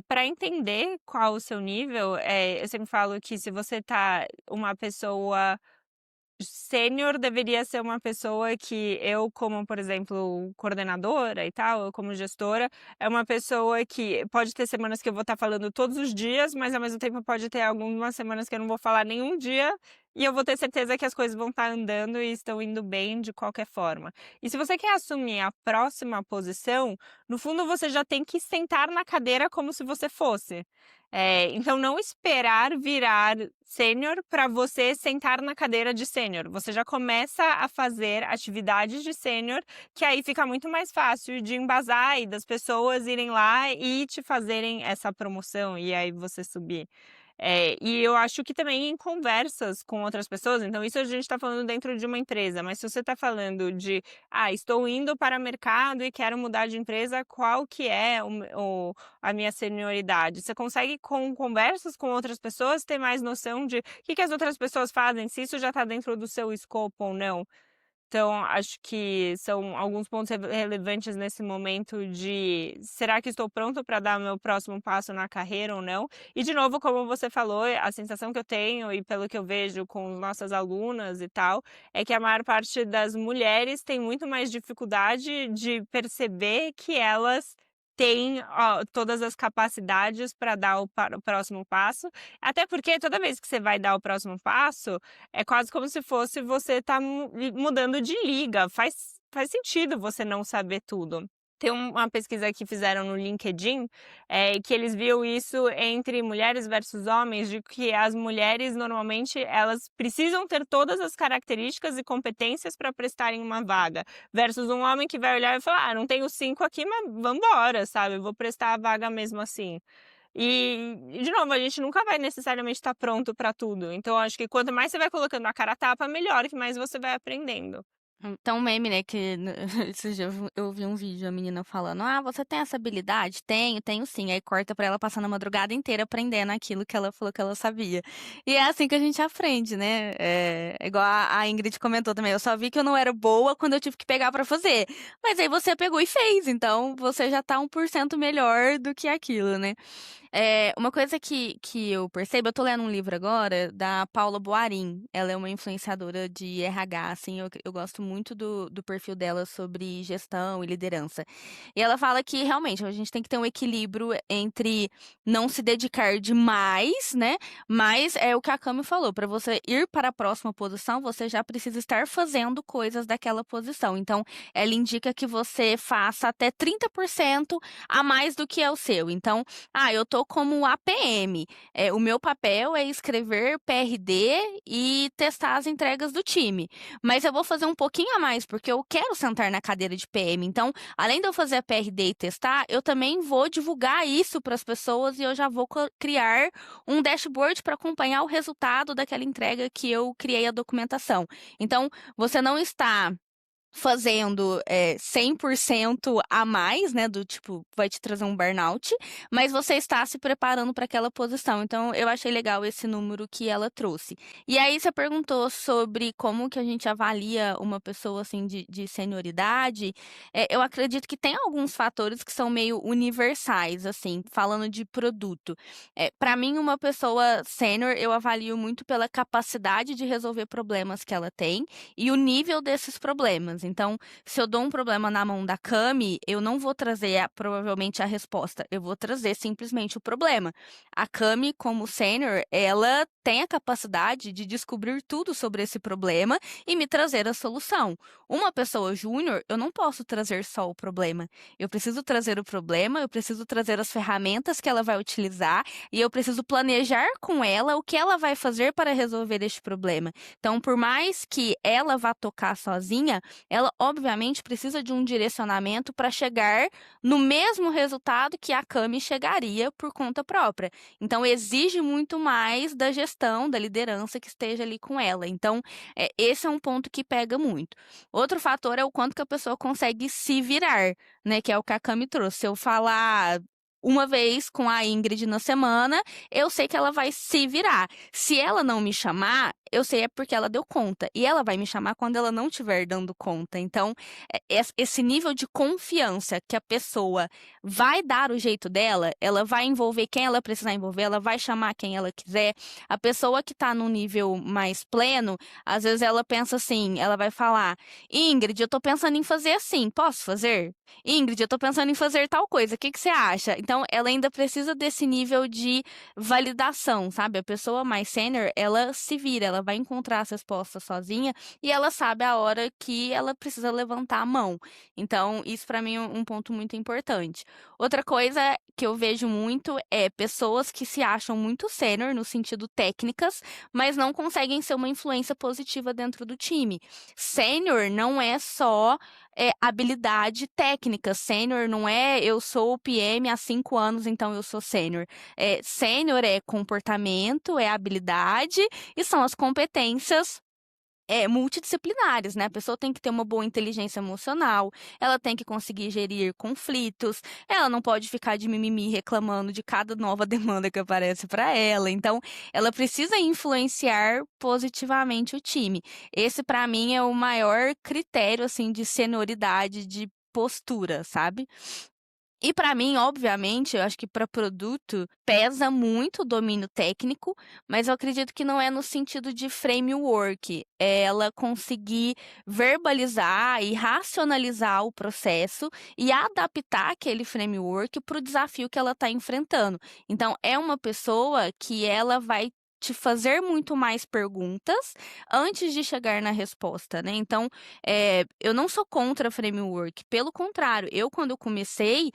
para entender qual o seu nível. Eu sempre falo que se você tá uma pessoa sênior, deveria ser uma pessoa que eu, como, por exemplo, coordenadora e tal, eu como gestora, é uma pessoa que pode ter semanas que eu vou estar falando todos os dias, mas ao mesmo tempo pode ter algumas semanas que eu não vou falar nenhum dia, e eu vou ter certeza que as coisas vão estar andando e estão indo bem de qualquer forma. E se você quer assumir a próxima posição, no fundo você já tem que sentar na cadeira como se você fosse. Então não esperar virar sênior para você sentar na cadeira de sênior. Você já começa a fazer atividades de sênior, que aí fica muito mais fácil de embasar e das pessoas irem lá e te fazerem essa promoção e aí você subir. E eu acho que também em conversas com outras pessoas, então isso a gente está falando dentro de uma empresa, mas se você está falando de, estou indo para o mercado e quero mudar de empresa, qual que é a minha senioridade? Você consegue, com conversas com outras pessoas, ter mais noção de o que as outras pessoas fazem, se isso já está dentro do seu escopo ou não. Então, acho que são alguns pontos relevantes nesse momento de será que estou pronto para dar meu próximo passo na carreira ou não? E, de novo, como você falou, a sensação que eu tenho e pelo que eu vejo com nossas alunas e tal, é que a maior parte das mulheres tem muito mais dificuldade de perceber que elas têm todas as capacidades para dar o próximo passo. Até porque toda vez que você vai dar o próximo passo, é quase como se fosse você tá mudando de liga, faz sentido você não saber tudo. Tem uma pesquisa que fizeram no LinkedIn, que eles viam isso entre mulheres versus homens, de que as mulheres normalmente elas precisam ter todas as características e competências para prestarem uma vaga, versus um homem que vai olhar e falar, não tenho 5 aqui, mas vamos embora, sabe, eu vou prestar a vaga mesmo assim. E, de novo, a gente nunca vai necessariamente estar pronto para tudo. Então, acho que quanto mais você vai colocando a cara a tapa, melhor, que mais você vai aprendendo. Então, um meme, né, que esses dias eu vi um vídeo, a menina falando, você tem essa habilidade? Tenho sim. Aí corta pra ela passando a madrugada inteira aprendendo aquilo que ela falou que ela sabia. E é assim que a gente aprende, né? Igual a Ingrid comentou também, eu só vi que eu não era boa quando eu tive que pegar pra fazer. Mas aí você pegou e fez, então você já tá 1% melhor do que aquilo, né? Uma coisa que eu percebo, eu tô lendo um livro agora da Paula Boarin. Ela é uma influenciadora de RH, assim, eu gosto muito do perfil dela sobre gestão e liderança. E ela fala que realmente a gente tem que ter um equilíbrio entre não se dedicar demais, né? Mas é o que a Cami falou, para você ir para a próxima posição, você já precisa estar fazendo coisas daquela posição. Então, ela indica que você faça até 30% a mais do que é o seu. Então, eu tô como APM. O meu papel é escrever PRD e testar as entregas do time. Mas eu vou fazer um pouquinho a mais, porque eu quero sentar na cadeira de PM. Então, além de eu fazer a PRD e testar, eu também vou divulgar isso para as pessoas e eu já vou criar um dashboard para acompanhar o resultado daquela entrega que eu criei a documentação. Então, você não está fazendo 100% a mais, né, do tipo, vai te trazer um burnout, mas você está se preparando para aquela posição. Então, eu achei legal esse número que ela trouxe. E aí, você perguntou sobre como que a gente avalia uma pessoa, assim, de senioridade. Eu acredito que tem alguns fatores que são meio universais, assim, falando de produto. Para mim, uma pessoa sênior, eu avalio muito pela capacidade de resolver problemas que ela tem e o nível desses problemas. Então, se eu dou um problema na mão da Cami, eu não vou trazer provavelmente a resposta, eu vou trazer simplesmente o problema. A Cami, como sênior, ela tem a capacidade de descobrir tudo sobre esse problema e me trazer a solução. Uma pessoa júnior, eu não posso trazer só o problema. Eu preciso trazer o problema, eu preciso trazer as ferramentas que ela vai utilizar e eu preciso planejar com ela o que ela vai fazer para resolver este problema. Então, por mais que ela vá tocar sozinha, ela obviamente precisa de um direcionamento para chegar no mesmo resultado que a Cami chegaria por conta própria. Então, exige muito mais da gestão, da liderança que esteja ali com ela. Então, esse é um ponto que pega muito. Outro fator é o quanto que a pessoa consegue se virar, né? Que é o que a Cami trouxe. Se eu falar uma vez com a Ingrid na semana, eu sei que ela vai se virar. Se ela não me chamar, eu sei é porque ela deu conta. E ela vai me chamar quando ela não estiver dando conta. Então, esse nível de confiança que a pessoa vai dar o jeito dela, ela vai envolver quem ela precisar envolver, ela vai chamar quem ela quiser. A pessoa que está num nível mais pleno, às vezes ela pensa assim, ela vai falar: Ingrid, eu tô pensando em fazer assim, posso fazer? Ingrid, eu tô pensando em fazer tal coisa, o que que você acha? Então, ela ainda precisa desse nível de validação, sabe? A pessoa mais sênior, ela se vira, ela vai encontrar as respostas sozinha e ela sabe a hora que ela precisa levantar a mão. Então, isso para mim é um ponto muito importante. Outra coisa que eu vejo muito é pessoas que se acham muito sênior no sentido técnicas, mas não conseguem ser uma influência positiva dentro do time. Sênior não é só habilidade técnica. Sênior não é eu sou o PM há 5 anos, então eu sou sênior. Sênior é comportamento, é habilidade e são as competências multidisciplinares, né? A pessoa tem que ter uma boa inteligência emocional, ela tem que conseguir gerir conflitos, ela não pode ficar de mimimi reclamando de cada nova demanda que aparece para ela. Então, ela precisa influenciar positivamente o time. Esse, para mim, é o maior critério, assim, de senioridade, de postura, sabe? E para mim, obviamente, eu acho que para produto pesa muito o domínio técnico, mas eu acredito que não é no sentido de framework, é ela conseguir verbalizar e racionalizar o processo e adaptar aquele framework para o desafio que ela está enfrentando. Então, é uma pessoa que ela vai te fazer muito mais perguntas antes de chegar na resposta, né? Então, eu não sou contra framework, pelo contrário, quando eu comecei,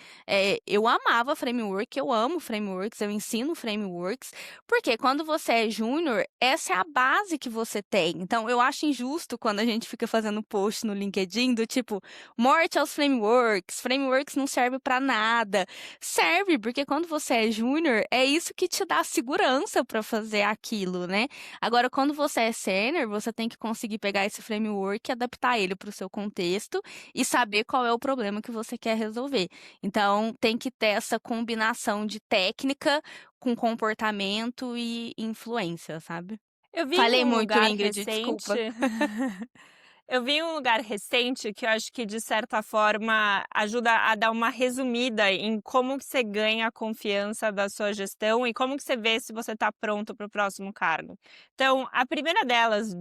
eu amava framework, eu amo frameworks, eu ensino frameworks, porque quando você é júnior, essa é a base que você tem. Então, eu acho injusto quando a gente fica fazendo post no LinkedIn do tipo, morte aos frameworks, frameworks não serve para nada. Serve, porque quando você é júnior, é isso que te dá segurança para fazer aquilo, né? Agora, quando você é sênior, você tem que conseguir pegar esse framework e adaptar ele para o seu contexto e saber qual é o problema que você quer resolver. Então, tem que ter essa combinação de técnica com comportamento e influência, sabe? Eu vi em Falei um muito, lugar Ingrid, recente. desculpa. Eu vi em um lugar recente que eu acho que, de certa forma, ajuda a dar uma resumida em como que você ganha a confiança da sua gestão e como que você vê se você está pronto para o próximo cargo. Então, a primeira delas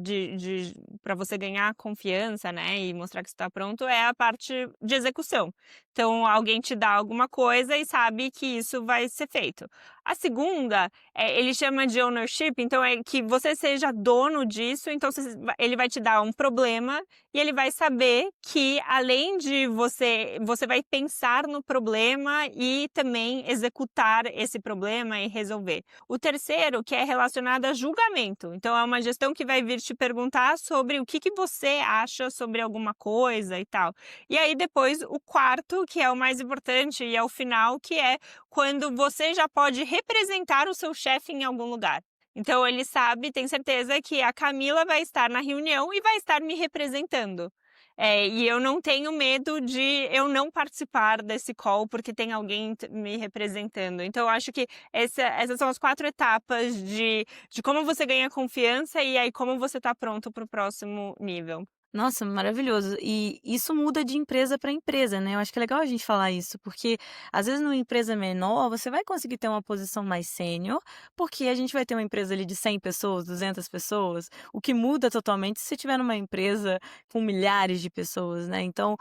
para você ganhar a confiança, né, e mostrar que você está pronto é a parte de execução. Então, alguém te dá alguma coisa e sabe que isso vai ser feito. A segunda, ele chama de ownership, então é que você seja dono disso, então ele vai te dar um problema e ele vai saber que, além de você vai pensar no problema e também executar esse problema e resolver. O terceiro, que é relacionado a julgamento, então é uma gestão que vai vir te perguntar sobre o que você acha sobre alguma coisa e tal. E aí depois o quarto, que é o mais importante e é o final, que é quando você já pode representar o seu chefe em algum lugar. Então ele sabe, tem certeza que a Camila vai estar na reunião e vai estar me representando. E eu não tenho medo de eu não participar desse call porque tem alguém me representando. Então eu acho que essas são as 4 etapas de como você ganha confiança e aí como você está pronto para o próximo nível. Nossa, maravilhoso. E isso muda de empresa para empresa, né? Eu acho que é legal a gente falar isso, porque às vezes numa empresa menor você vai conseguir ter uma posição mais sênior, porque a gente vai ter uma empresa ali de 100 pessoas, 200 pessoas, o que muda totalmente se você tiver numa empresa com milhares de pessoas, né? Então,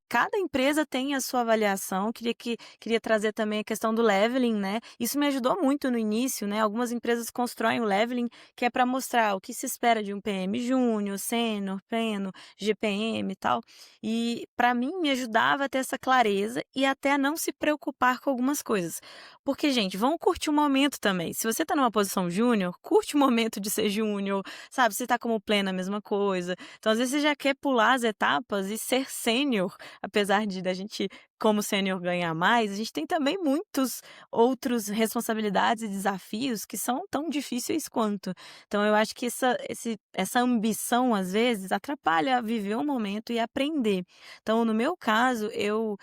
cada empresa tem a sua avaliação. Queria trazer também a questão do leveling, né? Isso me ajudou muito no início, né? Algumas empresas constroem o leveling que é para mostrar o que se espera de um PM júnior, sênior, pleno, GPM e tal. E para mim me ajudava a ter essa clareza e até a não se preocupar com algumas coisas. Porque, gente, vamos curtir o momento também. Se você tá numa posição júnior, curte o momento de ser júnior, sabe? Se tá como pleno, a mesma coisa. Então, às vezes você já quer pular as etapas e ser sênior, apesar de da gente como sênior ganhar mais, a gente tem também muitos outros responsabilidades e desafios que são tão difíceis quanto. Então eu acho que essa ambição, às vezes, atrapalha viver o momento e aprender. Então, no meu caso, eu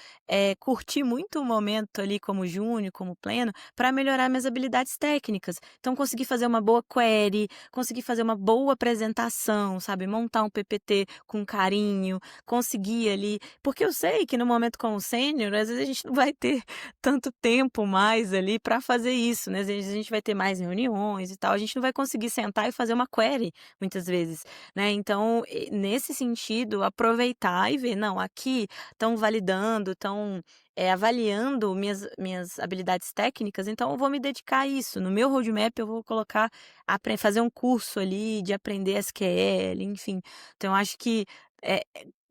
curti muito o momento ali como júnior, como pleno, para melhorar minhas habilidades técnicas. Então, consegui fazer uma boa query, consegui fazer uma boa apresentação, sabe? Montar um PPT com carinho, conseguir ali. Porque eu sei que no momento como sênior, às vezes a gente não vai ter tanto tempo mais ali para fazer isso, né? Às vezes a gente vai ter mais reuniões e tal, a gente não vai conseguir sentar e fazer uma query muitas vezes, né? Então, nesse sentido, aproveitar e ver, não, aqui estão validando, estão avaliando minhas habilidades técnicas, então eu vou me dedicar a isso. No meu roadmap eu vou colocar fazer um curso ali de aprender SQL, enfim. Então, eu acho que é,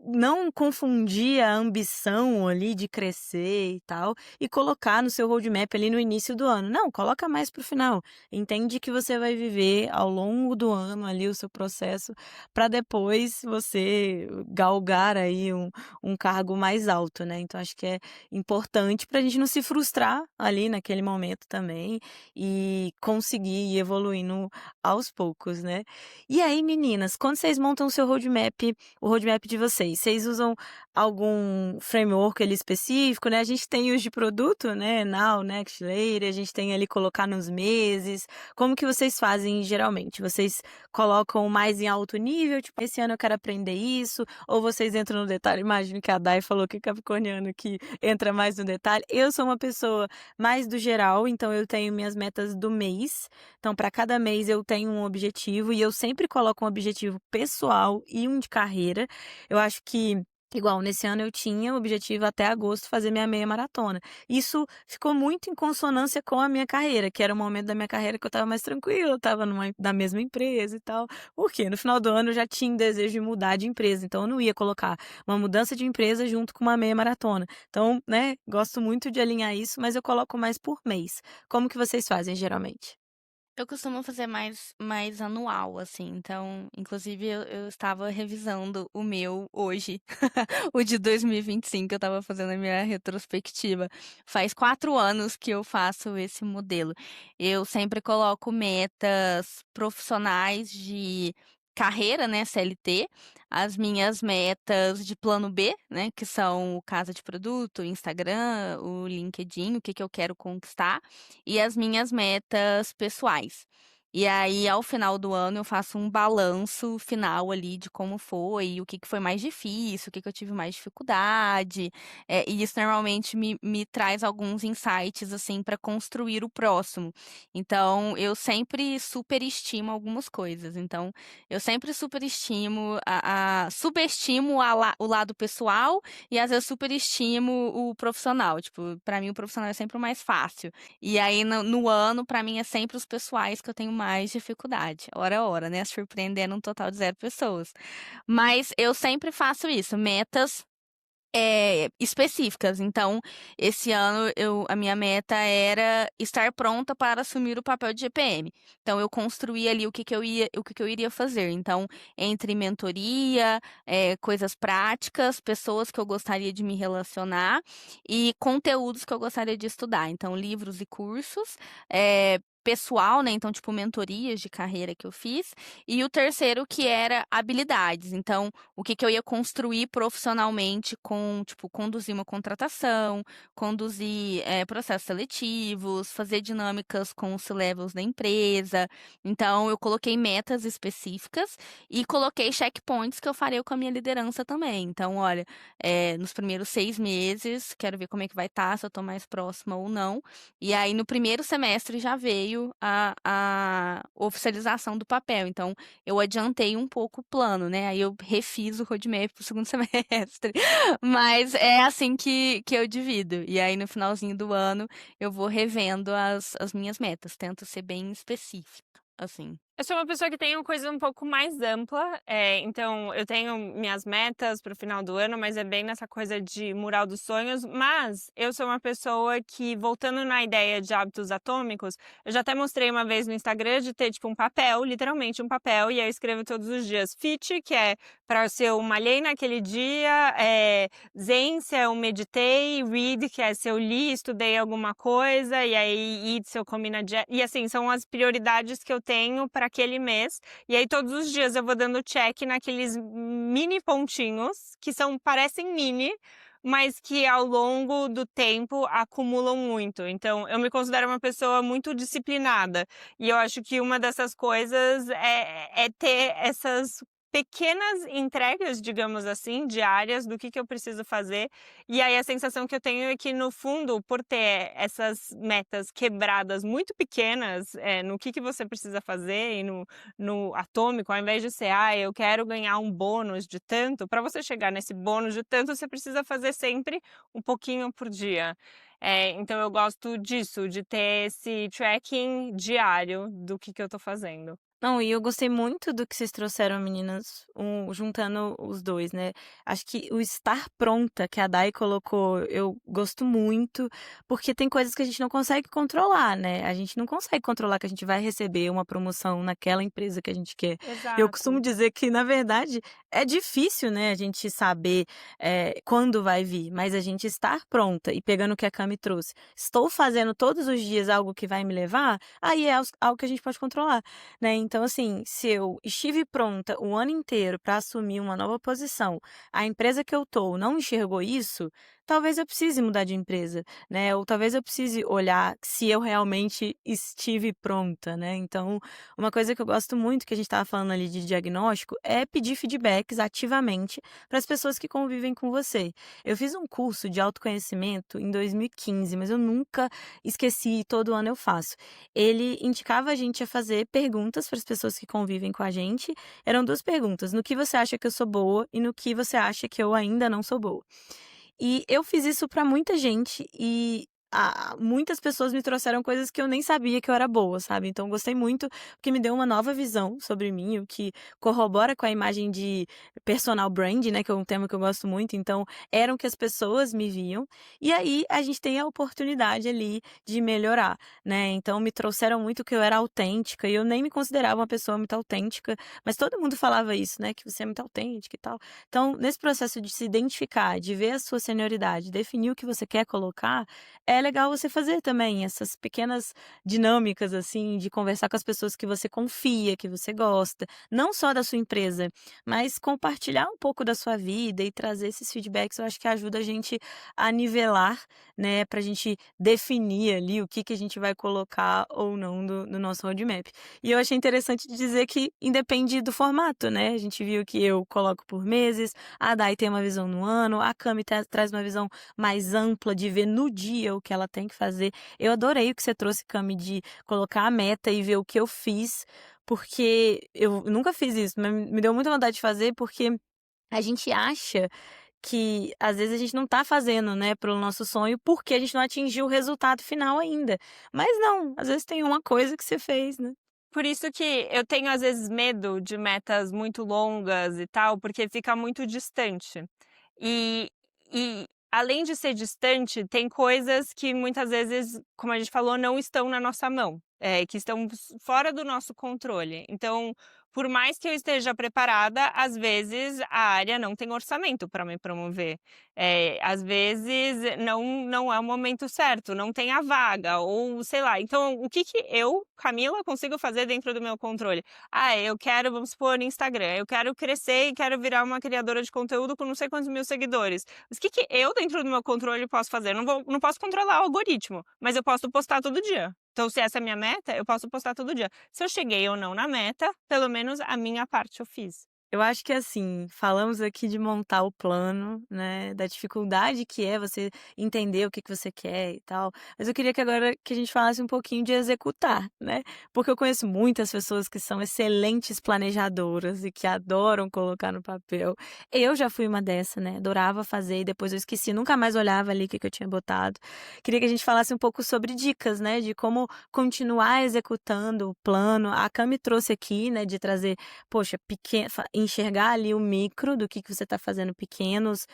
não confundir a ambição ali de crescer e tal, e colocar no seu roadmap ali no início do ano. Não, coloca mais para o final. Entende que você vai viver ao longo do ano ali o seu processo para depois você galgar aí um cargo mais alto, né? Então acho que é importante para a gente não se frustrar ali naquele momento também e conseguir ir evoluindo aos poucos, né? E aí, meninas, quando vocês montam o roadmap de vocês usam algum framework ali específico, né? A gente tem os de produto, né? Now, Next, Later, a gente tem ali colocar nos meses. Como que vocês fazem geralmente? Vocês colocam mais em alto nível, tipo, esse ano eu quero aprender isso, ou vocês entram no detalhe? Imagino que a Dai falou que é capricorniano que entra mais no detalhe. Eu sou uma pessoa mais do geral, então eu tenho minhas metas do mês. Então, para cada mês eu tenho um objetivo e eu sempre coloco um objetivo pessoal e um de carreira. Eu acho que, igual, nesse ano eu tinha o objetivo até agosto fazer minha meia maratona. Isso ficou muito em consonância com a minha carreira, que era um momento da minha carreira que eu estava mais tranquila, eu estava na mesma empresa e tal. Porque no final do ano eu já tinha desejo de mudar de empresa, então eu não ia colocar uma mudança de empresa junto com uma meia maratona. Então, né, gosto muito de alinhar isso, mas eu coloco mais por mês. Como que vocês fazem geralmente? Eu costumo fazer mais anual, assim, então, inclusive eu estava revisando o meu hoje, o de 2025, eu estava fazendo a minha retrospectiva. Faz 4 anos que eu faço esse modelo. Eu sempre coloco metas profissionais de carreira, né, CLT, as minhas metas de plano B, né, que são o casa de produto, o Instagram, o LinkedIn, o que que eu quero conquistar, e as minhas metas pessoais. E aí, ao final do ano, eu faço um balanço final ali de como foi, o que que foi mais difícil, o que que eu tive mais dificuldade. E isso normalmente me traz alguns insights, assim, para construir o próximo. Então, eu sempre superestimo algumas coisas. Então, eu sempre superestimo, subestimo o lado pessoal e às vezes superestimo o profissional. Tipo, para mim, o profissional é sempre o mais fácil. E aí, no ano, pra mim, é sempre os pessoais que eu tenho mais dificuldade. Hora a hora, né? Surpreendendo um total de 0 pessoas. Mas eu sempre faço isso, metas específicas. Então, esse ano a minha meta era estar pronta para assumir o papel de GPM. Então, eu construí ali o que que eu iria fazer. Então, entre mentoria, coisas práticas, pessoas que eu gostaria de me relacionar e conteúdos que eu gostaria de estudar. Então, livros e cursos. Pessoal, né? Então, tipo, mentorias de carreira que eu fiz. E o terceiro que era habilidades. Então, o que que eu ia construir profissionalmente com, tipo, conduzir uma contratação, conduzir processos seletivos, fazer dinâmicas com os C-levels da empresa. Então, eu coloquei metas específicas e coloquei checkpoints que eu faria com a minha liderança também. Então, olha, nos primeiros 6 meses, quero ver como é que vai estar, se eu estou mais próxima ou não. E aí, no primeiro semestre, já veio a oficialização do papel. Então, eu adiantei um pouco o plano, né? Aí eu refiz o roadmap pro segundo semestre. Mas é assim que eu divido. E aí, no finalzinho do ano, eu vou revendo as minhas metas. Tento ser bem específica, assim. Eu sou uma pessoa que tem uma coisa um pouco mais ampla, então eu tenho minhas metas para o final do ano, mas é bem nessa coisa de mural dos sonhos. Mas eu sou uma pessoa que, voltando na ideia de hábitos atômicos, eu já até mostrei uma vez no Instagram de ter tipo um papel, literalmente um papel, e aí eu escrevo todos os dias fit, que é para se eu malhei naquele dia, zen, se eu meditei, read, que é se eu li, estudei alguma coisa, e aí eat, se eu comi na dieta. E assim, são as prioridades que eu tenho para aquele mês. E aí todos os dias eu vou dando check naqueles mini pontinhos, que parecem mini, mas que ao longo do tempo acumulam muito. Então, eu me considero uma pessoa muito disciplinada. E eu acho que uma dessas coisas é ter essas pequenas entregas, digamos assim, diárias do que eu preciso fazer. E aí a sensação que eu tenho é que, no fundo, por ter essas metas quebradas muito pequenas, no que você precisa fazer e no atômico, ao invés de ser, eu quero ganhar um bônus de tanto, para você chegar nesse bônus de tanto, você precisa fazer sempre um pouquinho por dia. Então eu gosto disso, de ter esse tracking diário do que eu tô fazendo. Não, e eu gostei muito do que vocês trouxeram, meninas, juntando os dois, né? Acho que o estar pronta que a Dai colocou, eu gosto muito, porque tem coisas que a gente não consegue controlar, né? A gente não consegue controlar que a gente vai receber uma promoção naquela empresa que a gente quer. Eu costumo Exato. dizer que, na verdade, é difícil, né, a gente saber quando vai vir, mas a gente estar pronta e pegando o que a Cami trouxe, estou fazendo todos os dias algo que vai me levar, aí é algo que a gente pode controlar, né? Então, assim, se eu estive pronta o ano inteiro para assumir uma nova posição, a empresa que eu tô não enxergou isso, talvez eu precise mudar de empresa, né? Ou talvez eu precise olhar se eu realmente estive pronta, né? Então, uma coisa que eu gosto muito, que a gente estava falando ali de diagnóstico, é pedir feedbacks ativamente para as pessoas que convivem com você. Eu fiz um curso de autoconhecimento em 2015, mas eu nunca esqueci, e todo ano eu faço. Ele indicava a gente a fazer perguntas para as pessoas que convivem com a gente. Eram 2 perguntas: no que você acha que eu sou boa e no que você acha que eu ainda não sou boa. E eu fiz isso para muita gente e muitas pessoas me trouxeram coisas que eu nem sabia que eu era boa, sabe? Então gostei muito, porque me deu uma nova visão sobre mim, o que corrobora com a imagem de personal brand, né, que é um tema que eu gosto muito. Então, eram que as pessoas me viam. E aí a gente tem a oportunidade ali de melhorar, né? Então me trouxeram muito que eu era autêntica e eu nem me considerava uma pessoa muito autêntica, mas todo mundo falava isso, né, que você é muito autêntica e tal. Então, nesse processo de se identificar, de ver a sua senioridade, definir o que você quer colocar, é legal você fazer também essas pequenas dinâmicas, assim, de conversar com as pessoas que você confia, que você gosta, não só da sua empresa, mas compartilhar um pouco da sua vida e trazer esses feedbacks, eu acho que ajuda a gente a nivelar, né, pra gente definir ali o que a gente vai colocar ou não no nosso roadmap. E eu achei interessante dizer que independe do formato, né, a gente viu que eu coloco por meses, a Dai tem uma visão no ano, a Cami traz uma visão mais ampla de ver no dia o que ela tem que fazer. Eu adorei o que você trouxe, Cami, de colocar a meta e ver o que eu fiz, porque eu nunca fiz isso, mas me deu muita vontade de fazer, porque a gente acha que às vezes a gente não tá fazendo, né, pelo nosso sonho, porque a gente não atingiu o resultado final ainda. Mas não, às vezes tem uma coisa que você fez, né? Por isso que eu tenho, às vezes, medo de metas muito longas e tal, porque fica muito distante. E e além de ser distante, tem coisas que muitas vezes, como a gente falou, não estão na nossa mão, que estão fora do nosso controle. Então, por mais que eu esteja preparada, às vezes a área não tem orçamento para me promover. Às vezes não é o momento certo, não tem a vaga ou sei lá. Então, o que eu, Camila, consigo fazer dentro do meu controle? Eu quero, vamos supor, Instagram, eu quero crescer e quero virar uma criadora de conteúdo com não sei quantos mil seguidores. Mas o que eu, dentro do meu controle, posso fazer? Não posso controlar o algoritmo, mas eu posso postar todo dia. Então, se essa é a minha meta, eu posso postar todo dia. Se eu cheguei ou não na meta, pelo menos a minha parte eu fiz. Eu acho que assim, falamos aqui de montar o plano, né, da dificuldade que é você entender o que você quer e tal, mas eu queria que agora que a gente falasse um pouquinho de executar, né? Porque eu conheço muitas pessoas que são excelentes planejadoras e que adoram colocar no papel. Eu já fui uma dessa, né? Adorava fazer e depois eu esqueci, nunca mais olhava ali o que eu tinha botado. Queria que a gente falasse um pouco sobre dicas, né, de como continuar executando o plano. A Cami trouxe aqui, né, de trazer, poxa, enxergar ali o micro do que você está fazendo, pequenas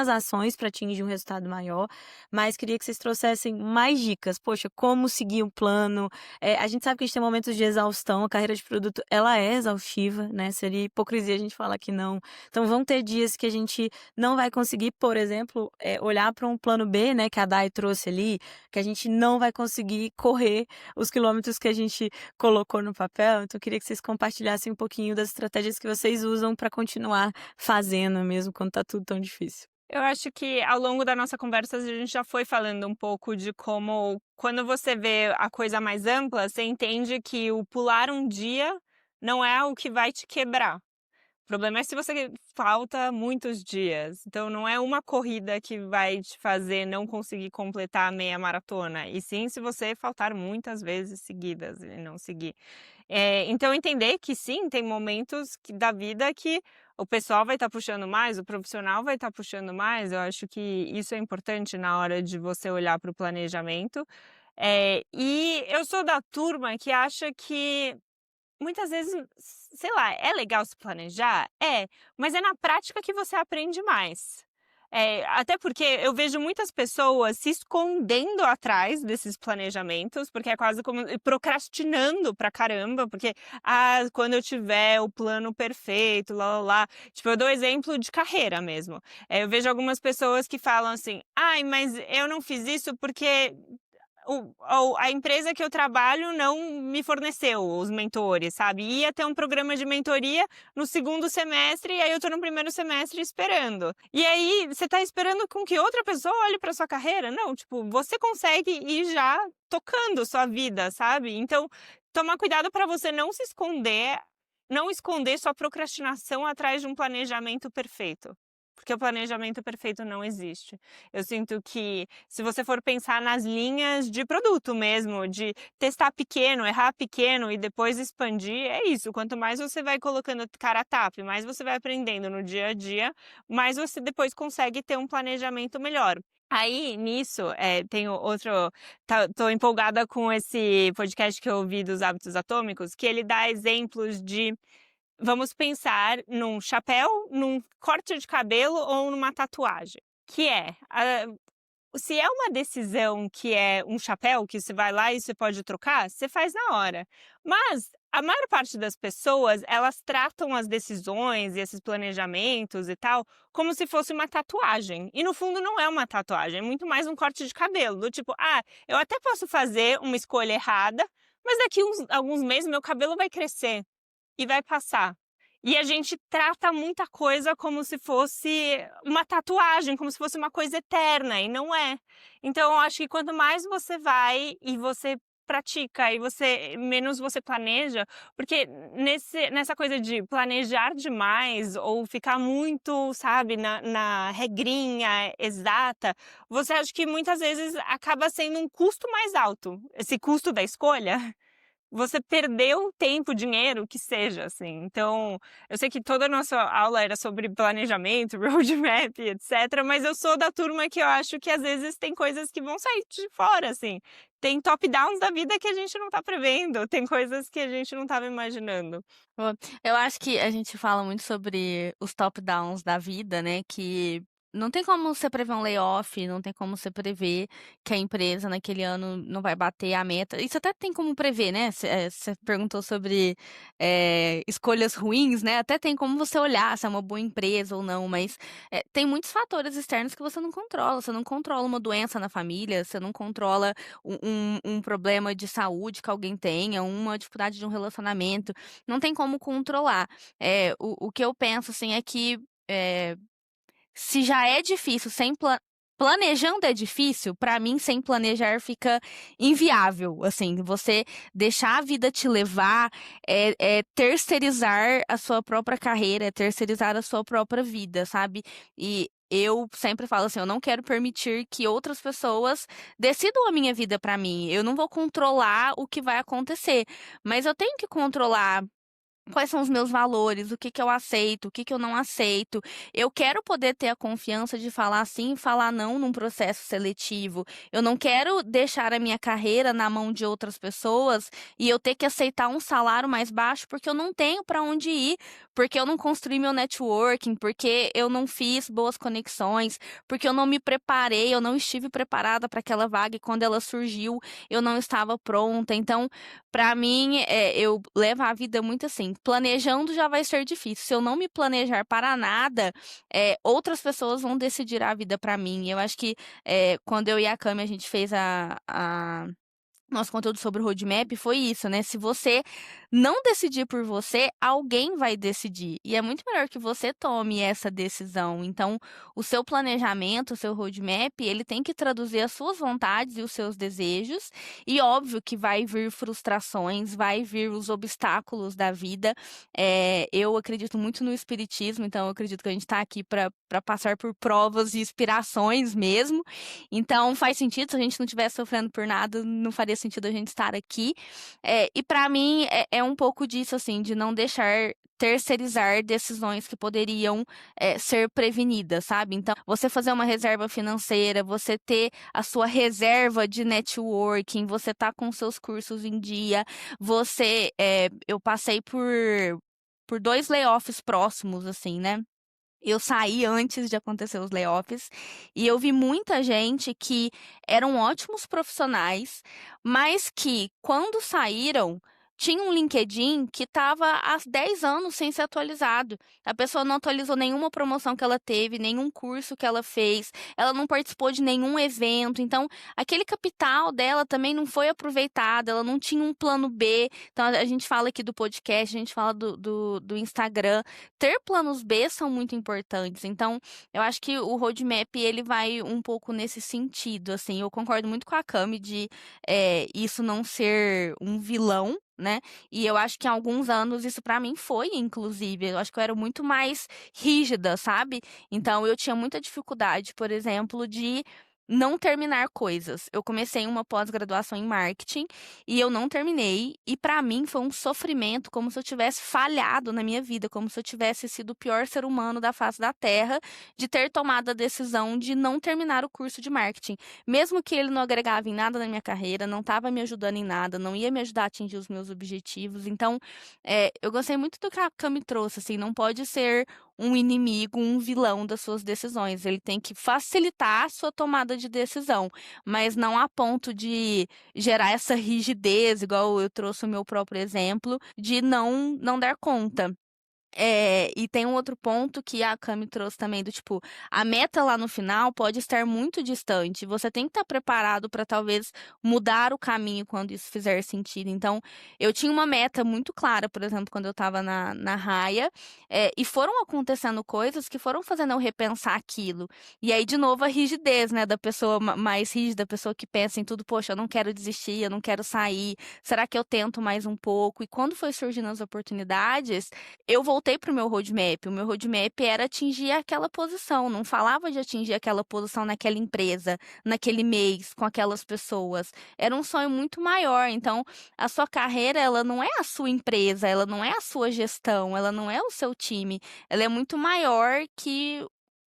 ações para atingir um resultado maior, mas queria que vocês trouxessem mais dicas. Poxa, como seguir um plano? A gente sabe que a gente tem momentos de exaustão, a carreira de produto, ela é exaustiva, né? Seria hipocrisia a gente falar que não. Então, vão ter dias que a gente não vai conseguir, por exemplo, olhar para um plano B, né, que a Dai trouxe ali, que a gente não vai conseguir correr os quilômetros que a gente colocou no papel. Então, eu queria que vocês compartilhassem um pouquinho das estratégias que vocês usam para continuar fazendo mesmo quando tá tudo tão difícil. Eu acho que ao longo da nossa conversa a gente já foi falando um pouco de como, quando você vê a coisa mais ampla, você entende que o pular um dia não é o que vai te quebrar. O problema é se você falta muitos dias. Então, não é uma corrida que vai te fazer não conseguir completar a meia maratona, e sim se você faltar muitas vezes seguidas e não seguir. Então, entender que sim, tem momentos da vida que o pessoal vai estar puxando mais, o profissional vai estar puxando mais. Eu acho que isso é importante na hora de você olhar para o planejamento. E eu sou da turma que acha que muitas vezes, sei lá, é legal se planejar? Mas é na prática que você aprende mais. Até porque eu vejo muitas pessoas se escondendo atrás desses planejamentos, porque é quase como procrastinando pra caramba, porque quando eu tiver o plano perfeito, lá, lá, lá. Tipo, eu dou exemplo de carreira mesmo. Eu vejo algumas pessoas que falam assim: ai, mas eu não fiz isso porque a empresa que eu trabalho não me forneceu os mentores, sabe? Ia ter um programa de mentoria no segundo semestre e aí eu tô no primeiro semestre esperando. E aí você tá esperando com que outra pessoa olhe pra sua carreira? Não, tipo, você consegue ir já tocando sua vida, sabe? Então, tomar cuidado para você não se esconder, não esconder sua procrastinação atrás de um planejamento perfeito. Porque o planejamento perfeito não existe. Eu sinto que, se você for pensar nas linhas de produto mesmo, de testar pequeno, errar pequeno e depois expandir, é isso. Quanto mais você vai colocando cara a tapa, mais você vai aprendendo no dia a dia, mais você depois consegue ter um planejamento melhor. Aí, nisso, tenho outro. Tô empolgada com esse podcast que eu ouvi dos Hábitos Atômicos, que ele dá exemplos de. Vamos pensar num chapéu, num corte de cabelo ou numa tatuagem. Se é uma decisão que é um chapéu, que você vai lá e você pode trocar, você faz na hora. Mas a maior parte das pessoas, elas tratam as decisões e esses planejamentos e tal, como se fosse uma tatuagem. E no fundo não é uma tatuagem, é muito mais um corte de cabelo. Do tipo, eu até posso fazer uma escolha errada, mas daqui alguns meses meu cabelo vai crescer e vai passar. E a gente trata muita coisa como se fosse uma tatuagem, como se fosse uma coisa eterna, e não é. Então, eu acho que quanto mais você vai e você pratica e menos você planeja, porque nessa coisa de planejar demais ou ficar muito, sabe, na regrinha exata, você acha que muitas vezes acaba sendo um custo mais alto. Esse custo da escolha, você perdeu tempo, dinheiro, o que seja, assim. Então, eu sei que toda a nossa aula era sobre planejamento, roadmap, etc, mas eu sou da turma que eu acho que às vezes tem coisas que vão sair de fora, assim. Tem top-downs da vida que a gente não tá prevendo, tem coisas que a gente não estava imaginando. Eu acho que a gente fala muito sobre os top-downs da vida, né? Que não tem como você prever um layoff, não tem como você prever que a empresa naquele ano não vai bater a meta. Isso até tem como prever, né? Você perguntou sobre escolhas ruins, né? Até tem como você olhar se é uma boa empresa ou não, mas tem muitos fatores externos que você não controla. Você não controla uma doença na família, você não controla um problema de saúde que alguém tenha, uma dificuldade de um relacionamento. Não tem como controlar. O que eu penso, assim, é que se já é difícil planejando é difícil, pra mim, sem planejar fica inviável, assim, você deixar a vida te levar é terceirizar a sua própria carreira, é terceirizar a sua própria vida, sabe? E eu sempre falo assim, eu não quero permitir que outras pessoas decidam a minha vida pra mim. Eu não vou controlar o que vai acontecer, mas eu tenho que controlar quais são os meus valores, o que que eu aceito, o que que eu não aceito. Eu quero poder ter a confiança de falar sim e falar não num processo seletivo. Eu não quero deixar a minha carreira na mão de outras pessoas e eu ter que aceitar um salário mais baixo porque eu não tenho para onde ir, porque eu não construí meu networking, porque eu não fiz boas conexões, porque eu não me preparei, eu não estive preparada para aquela vaga e quando ela surgiu, eu não estava pronta. Então, para mim, eu levo a vida muito assim. Planejando já vai ser difícil. Se eu não me planejar para nada, outras pessoas vão decidir a vida para mim. Eu acho que quando eu e a Cami a gente fez nosso conteúdo sobre o roadmap foi isso, né? Se você não decidir por você, alguém vai decidir. E é muito melhor que você tome essa decisão. Então, o seu planejamento, o seu roadmap, ele tem que traduzir as suas vontades e os seus desejos. E óbvio que vai vir frustrações, vai vir os obstáculos da vida. Eu acredito muito no espiritismo, então eu acredito que a gente está aqui para passar por provas e inspirações mesmo. Então, faz sentido, se a gente não estivesse sofrendo por nada, não faria sentido a gente estar aqui. E para mim, é um pouco disso, assim, de não deixar terceirizar decisões que poderiam ser prevenidas, sabe? Então, você fazer uma reserva financeira, você ter a sua reserva de networking, você tá com seus cursos em dia, eu passei por 2 layoffs próximos, assim, né? Eu saí antes de acontecer os layoffs e eu vi muita gente que eram ótimos profissionais, mas que, quando saíram, tinha um LinkedIn que estava há 10 anos sem ser atualizado. A pessoa não atualizou nenhuma promoção que ela teve, nenhum curso que ela fez, ela não participou de nenhum evento. Então, aquele capital dela também não foi aproveitado, ela não tinha um plano B. Então, a gente fala aqui do podcast, a gente fala do Instagram. Ter planos B são muito importantes. Então, eu acho que o roadmap, ele vai um pouco nesse sentido, assim. Eu concordo muito com a Cami de isso não ser um vilão, né? E eu acho que em alguns anos isso pra mim foi, inclusive. Eu acho que eu era muito mais rígida, sabe? Então, eu tinha muita dificuldade, por exemplo, de não terminar coisas. Eu comecei uma pós-graduação em marketing e eu não terminei, e pra mim foi um sofrimento, como se eu tivesse falhado na minha vida, como se eu tivesse sido o pior ser humano da face da Terra de ter tomado a decisão de não terminar o curso de marketing. Mesmo que ele não agregava em nada na minha carreira, não estava me ajudando em nada, não ia me ajudar a atingir os meus objetivos. Então, eu gostei muito do que a Cami trouxe, assim, não pode ser um inimigo, um vilão das suas decisões. Ele tem que facilitar a sua tomada de decisão, mas não a ponto de gerar essa rigidez, igual eu trouxe o meu próprio exemplo, de não dar conta. E tem um outro ponto que a Cami trouxe também, do tipo, a meta lá no final pode estar muito distante. Você tem que estar preparado para talvez mudar o caminho quando isso fizer sentido. Então, eu tinha uma meta muito clara, por exemplo, quando eu estava na raia, e foram acontecendo coisas que foram fazendo eu repensar aquilo. E aí, de novo, a rigidez, né, da pessoa mais rígida, da pessoa que pensa em tudo, poxa, eu não quero desistir, eu não quero sair, será que eu tento mais um pouco? E quando foi surgindo as oportunidades, eu voltei para o meu roadmap. O meu roadmap era atingir aquela posição, não falava de atingir aquela posição naquela empresa, naquele mês, com aquelas pessoas. Era um sonho muito maior. Então, a sua carreira, ela não é a sua empresa, ela não é a sua gestão, ela não é o seu time. Ela é muito maior que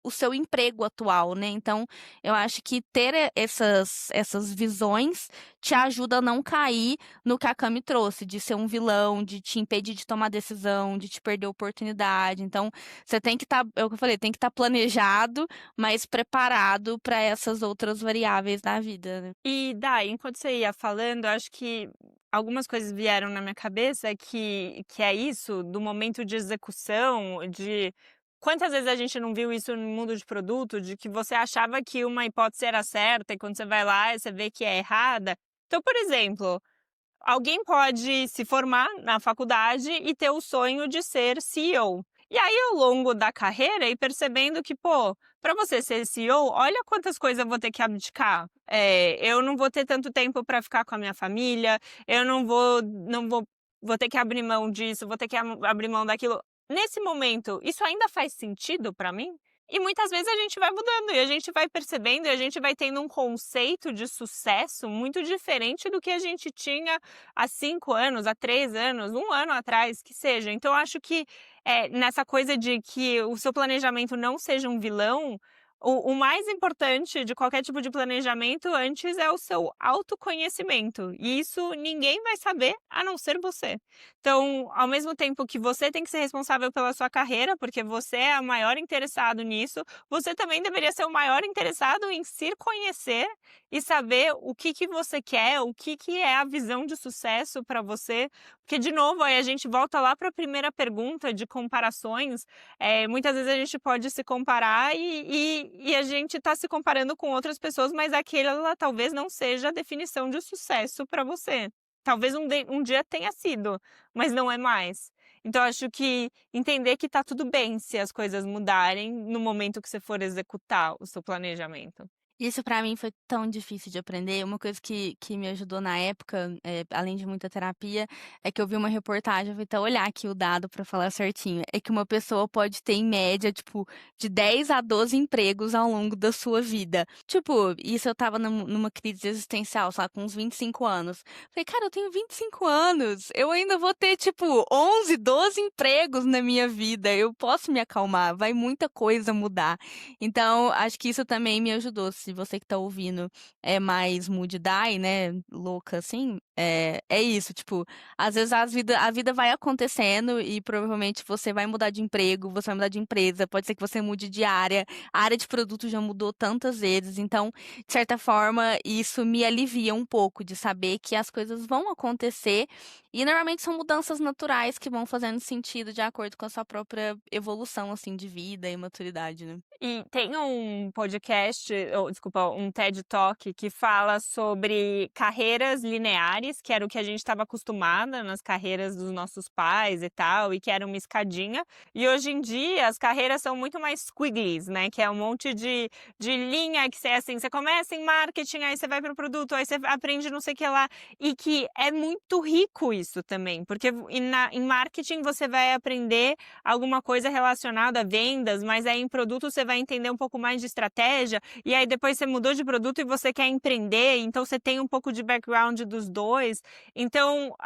o seu emprego atual, né? Então, eu acho que ter essas visões te ajuda a não cair no que a Cami trouxe, de ser um vilão, de te impedir de tomar decisão, de te perder oportunidade. Então, você tem que estar, é o que eu falei, tem que estar planejado, mas preparado para essas outras variáveis da vida, né? E daí, enquanto você ia falando, acho que algumas coisas vieram na minha cabeça que é isso, do momento de execução, de quantas vezes a gente não viu isso no mundo de produto, de que você achava que uma hipótese era certa e quando você vai lá você vê que é errada. Então, por exemplo, alguém pode se formar na faculdade e ter o sonho de ser CEO. E aí, ao longo da carreira, ir percebendo que, pô, para você ser CEO, olha quantas coisas eu vou ter que abdicar. Eu não vou ter tanto tempo para ficar com a minha família, eu vou ter que abrir mão disso, vou ter que abrir mão daquilo. Nesse momento, isso ainda faz sentido para mim? E muitas vezes a gente vai mudando e a gente vai percebendo e a gente vai tendo um conceito de sucesso muito diferente do que a gente tinha há 5 anos, há 3 anos, 1 ano atrás, que seja. Então, eu acho que nessa coisa de que o seu planejamento não seja um vilão, o mais importante de qualquer tipo de planejamento antes é o seu autoconhecimento. E isso ninguém vai saber a não ser você. Então, ao mesmo tempo que você tem que ser responsável pela sua carreira, porque você é o maior interessado nisso, você também deveria ser o maior interessado em se conhecer e saber o que você quer, o que é a visão de sucesso para você. Porque, de novo, aí a gente volta lá para a primeira pergunta de comparações. Muitas vezes a gente pode se comparar e a gente está se comparando com outras pessoas, mas aquela talvez não seja a definição de sucesso para você. Talvez um dia tenha sido, mas não é mais. Então, acho que entender que tá tudo bem se as coisas mudarem no momento que você for executar o seu planejamento. Isso pra mim foi tão difícil de aprender. Uma coisa que me ajudou na época, além de muita terapia, é que eu vi uma reportagem, eu vou até olhar aqui o dado pra falar certinho. É que uma pessoa pode ter, em média, tipo, de 10 a 12 empregos ao longo da sua vida. Tipo, isso eu tava numa crise existencial, só com uns 25 anos. Falei, cara, eu tenho 25 anos, eu ainda vou ter, tipo, 11, 12 empregos na minha vida. Eu posso me acalmar, vai muita coisa mudar. Então, acho que isso também me ajudou. Se você que tá ouvindo é mais mood die, né, louca assim, é isso, tipo, às vezes a vida vai acontecendo e provavelmente você vai mudar de emprego, você vai mudar de empresa, pode ser que você mude de área, a área de produto já mudou tantas vezes, então, de certa forma, isso me alivia um pouco de saber que as coisas vão acontecer e normalmente são mudanças naturais que vão fazendo sentido de acordo com a sua própria evolução, assim, de vida e maturidade, né? E tem um podcast, desculpa, um TED Talk que fala sobre carreiras lineares, que era o que a gente estava acostumada nas carreiras dos nossos pais e tal, e que era uma escadinha. E hoje em dia as carreiras são muito mais squigglies, né? Que é um monte de linha que você, assim, você começa em marketing, aí você vai para o produto, aí você aprende não sei o que lá. E que é muito rico isso também, porque em marketing você vai aprender alguma coisa relacionada a vendas, mas aí em produto você vai entender um pouco mais de estratégia, e aí depois depois você mudou de produto e você quer empreender, então você tem um pouco de background dos dois. Então,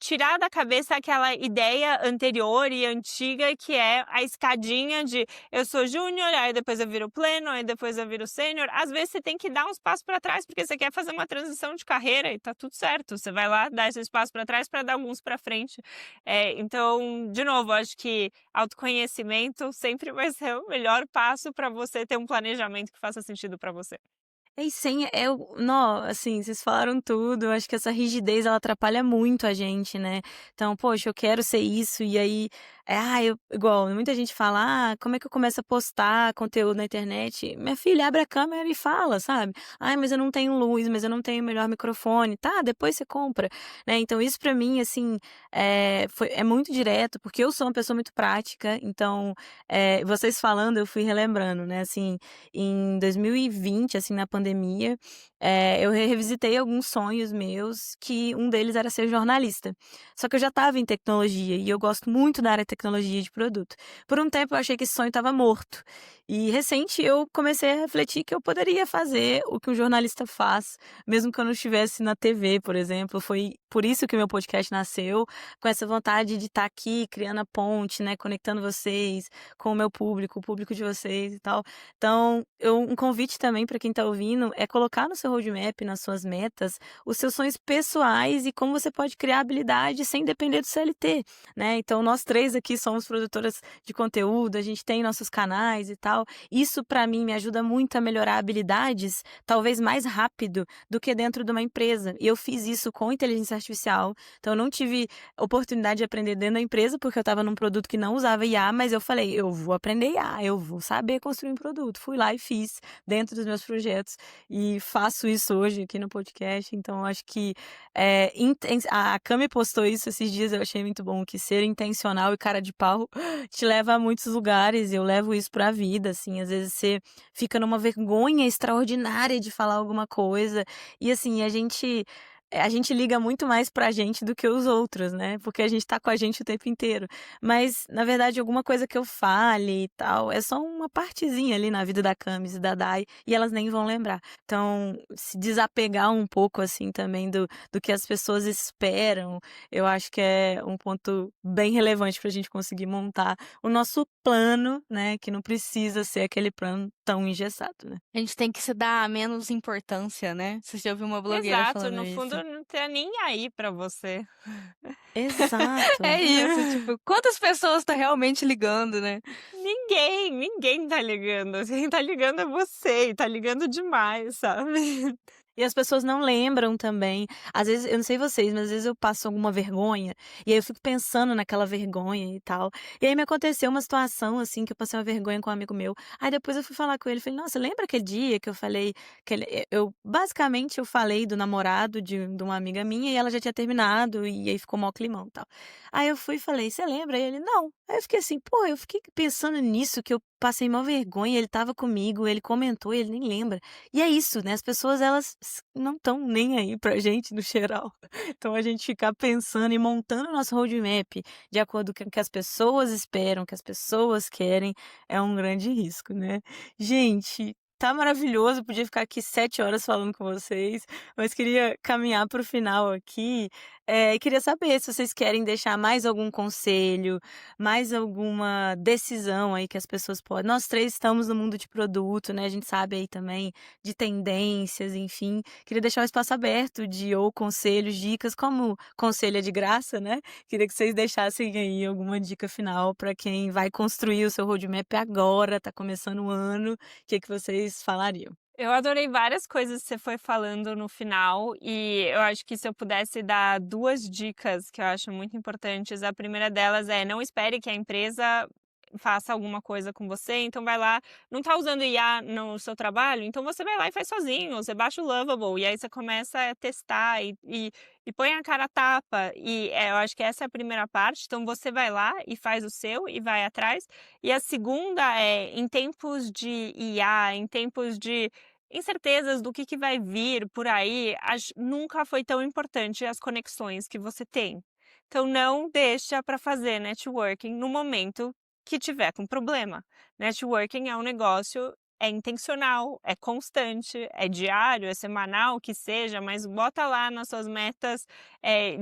tirar da cabeça aquela ideia anterior e antiga que é a escadinha de eu sou júnior, aí depois eu viro pleno, aí depois eu viro sênior. Às vezes você tem que dar uns passos para trás porque você quer fazer uma transição de carreira e tá tudo certo. Você vai lá, dá esses passos para trás para dar alguns para frente. Então, de novo, acho que autoconhecimento sempre vai ser o melhor passo para você ter um planejamento que faça sentido para você. E sem nó, assim, vocês falaram tudo, eu acho que essa rigidez ela atrapalha muito a gente, né. Então, poxa, eu quero ser isso e aí, eu igual muita gente fala: "Ah, como é que eu começo a postar conteúdo na internet?". Minha filha, abre a câmera e fala, sabe. "Ai, mas eu não tenho luz, mas eu não tenho o melhor microfone". "Tá, depois você compra", né. Então isso pra mim, assim, é muito direto, porque eu sou uma pessoa muito prática, então, vocês falando eu fui relembrando, né, assim, em 2020, assim, na pandemia, eu revisitei alguns sonhos meus, que um deles era ser jornalista. Só que eu já estava em tecnologia e eu gosto muito da área de tecnologia de produto. Por um tempo eu achei que esse sonho estava morto. E recente eu comecei a refletir que eu poderia fazer o que um jornalista faz, mesmo que eu não estivesse na TV, por exemplo. Foi por isso que o meu podcast nasceu, com essa vontade de estar aqui criando a ponte, né, conectando vocês com o meu público, o público de vocês e tal. Então, um convite também para quem está ouvindo é colocar no seu roadmap, nas suas metas, os seus sonhos pessoais e como você pode criar habilidade sem depender do CLT, né. Então nós 3 aqui somos produtoras de conteúdo, a gente tem nossos canais e tal. Isso para mim me ajuda muito a melhorar habilidades, talvez mais rápido do que dentro de uma empresa. E eu fiz isso com inteligência artificial, então eu não tive oportunidade de aprender dentro da empresa, porque eu estava num produto que não usava IA, mas eu falei: "Eu vou aprender IA, eu vou saber construir um produto". Fui lá e fiz dentro dos meus projetos e faço isso hoje aqui no podcast, então eu acho que, a Cami postou isso esses dias, eu achei muito bom, que ser intencional e cara de pau te leva a muitos lugares, eu levo isso pra vida, assim, às vezes você fica numa vergonha extraordinária de falar alguma coisa, e assim, a gente liga muito mais pra gente do que os outros, né, porque a gente tá com a gente o tempo inteiro. Mas, na verdade, alguma coisa que eu fale e tal, é só uma partezinha ali na vida da Camis e da Dai, e elas nem vão lembrar. Então, se desapegar um pouco, assim, também do que as pessoas esperam, eu acho que é um ponto bem relevante pra gente conseguir montar o nosso plano, né, que não precisa ser aquele plano tão engessado, né. A gente tem que se dar menos importância, né. Você já ouviu uma blogueira Exato, falando no isso. fundo não tá nem aí para você. Exato. É isso, tipo, quantas pessoas tá realmente ligando, né. Ninguém tá ligando, quem tá ligando é você e tá ligando demais, sabe. E as pessoas não lembram também. Às vezes, eu não sei vocês, mas às vezes eu passo alguma vergonha, e aí eu fico pensando naquela vergonha e tal. E aí me aconteceu uma situação, assim, que eu passei uma vergonha com um amigo meu. Aí depois eu fui falar com ele, falei: "Nossa, lembra aquele dia que eu falei que ele" eu basicamente eu falei do namorado de uma amiga minha e ela já tinha terminado, e aí ficou mó climão, e tal. Aí eu fui e falei: "Você lembra?" E ele: "Não". Aí eu fiquei assim: "Pô, eu fiquei pensando nisso, que eu passei mó vergonha, ele estava comigo, ele comentou e ele nem lembra". E é isso, né, as pessoas elas não estão nem aí pra gente no geral. Então a gente ficar pensando e montando o nosso roadmap de acordo com o que as pessoas esperam, o que as pessoas querem, é um grande risco, né. Gente, tá maravilhoso, podia ficar aqui 7 horas falando com vocês, mas queria caminhar para o final aqui, e queria saber se vocês querem deixar mais algum conselho, mais alguma decisão aí que as pessoas podem nós 3 estamos no mundo de produto, né, a gente sabe aí também de tendências, enfim. Queria deixar um espaço aberto de ou conselhos, dicas, como conselho é de graça, né, queria que vocês deixassem aí alguma dica final para quem vai construir o seu roadmap agora, tá começando o ano, o que que vocês falariam? Eu adorei várias coisas que você foi falando no final, e eu acho que se eu pudesse dar 2 dicas que eu acho muito importantes, a primeira delas é: não espere que a empresa faça alguma coisa com você, então vai lá, não tá usando IA no seu trabalho, então você vai lá e faz sozinho, você baixa o Lovable, e aí você começa a testar e põe a cara a tapa, eu acho que essa é a primeira parte, então você vai lá e faz o seu e vai atrás. E a segunda é, em tempos de IA, em tempos de incertezas do que vai vir por aí, nunca foi tão importante as conexões que você tem. Então não deixa para fazer networking no momento que tiver com problema. Networking é um negócio é intencional, é constante, é diário, é semanal, que seja, mas bota lá nas suas metas,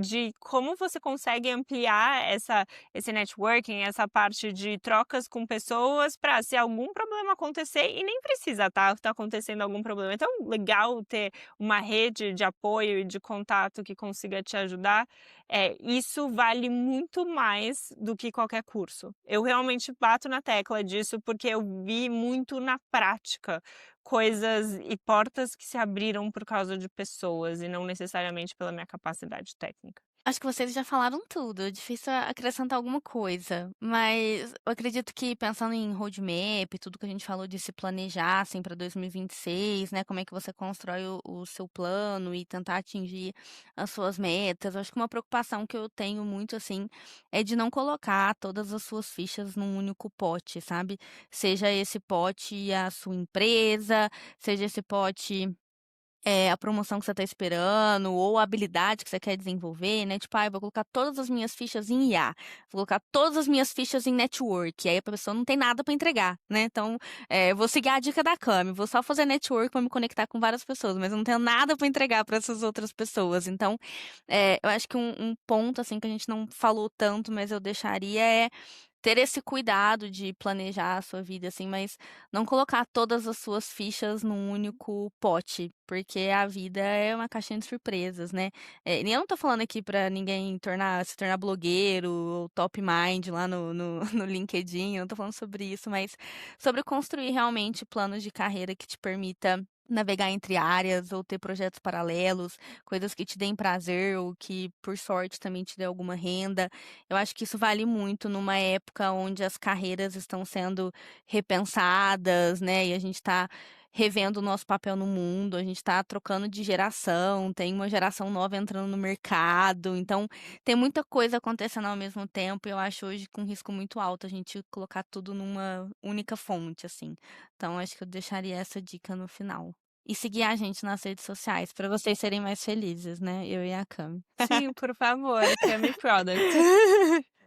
de como você consegue ampliar esse networking, essa parte de trocas com pessoas para se algum problema acontecer, e nem precisa tá acontecendo algum problema. É tão legal ter uma rede de apoio e de contato que consiga te ajudar. Isso vale muito mais do que qualquer curso. Eu realmente bato na tecla disso, porque eu vi muito na prática coisas e portas que se abriram por causa de pessoas e não necessariamente pela minha capacidade técnica. Acho que vocês já falaram tudo, é difícil acrescentar alguma coisa, mas eu acredito que pensando em roadmap, tudo que a gente falou de se planejar, assim, para 2026, né, como é que você constrói o seu plano e tentar atingir as suas metas. Eu acho que uma preocupação que eu tenho muito, assim, é de não colocar todas as suas fichas num único pote, sabe? Seja esse pote a sua empresa, seja esse pote a promoção que você tá esperando ou a habilidade que você quer desenvolver, né? Tipo, eu vou colocar todas as minhas fichas em IA, vou colocar todas as minhas fichas em network. Aí a pessoa não tem nada para entregar, né? Então, eu vou seguir a dica da Cami, vou só fazer network para me conectar com várias pessoas, mas eu não tenho nada para entregar para essas outras pessoas. Então, eu acho que um ponto, assim, que a gente não falou tanto, mas eu deixaria ter esse cuidado de planejar a sua vida, assim, mas não colocar todas as suas fichas num único pote, porque a vida é uma caixinha de surpresas, né? E eu não tô falando aqui pra ninguém se tornar blogueiro ou top mind lá no LinkedIn, eu não tô falando sobre isso, mas sobre construir realmente planos de carreira que te permita navegar entre áreas ou ter projetos paralelos, coisas que te deem prazer ou que, por sorte, também te dê alguma renda. Eu acho que isso vale muito numa época onde as carreiras estão sendo repensadas, né? E a gente está revendo o nosso papel no mundo, a gente está trocando de geração, tem uma geração nova entrando no mercado, então tem muita coisa acontecendo ao mesmo tempo, e eu acho hoje com risco muito alto a gente colocar tudo numa única fonte, assim. Então acho que eu deixaria essa dica no final. E seguir a gente nas redes sociais, para vocês serem mais felizes, né? Eu e a Cami. Sim, por favor, Cami Product.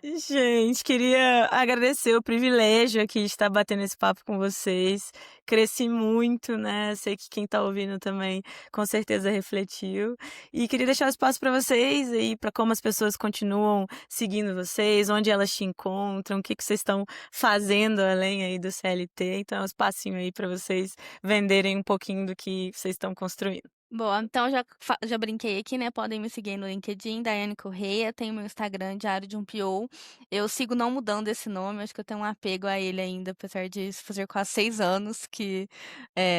Gente, queria agradecer o privilégio aqui de estar batendo esse papo com vocês. Cresci muito, né? Sei que quem tá ouvindo também com certeza refletiu. E queria deixar o espaço para vocês aí, para como as pessoas continuam seguindo vocês, onde elas te encontram, o que vocês estão fazendo além aí do CLT. Então é um espacinho aí para vocês venderem um pouquinho do que vocês estão construindo. Boa, então já brinquei aqui, né? Podem me seguir no LinkedIn, Daiane Correia, tem o meu Instagram, Diário de um PO. Eu sigo não mudando esse nome, acho que eu tenho um apego a ele ainda, apesar de fazer quase 6 anos que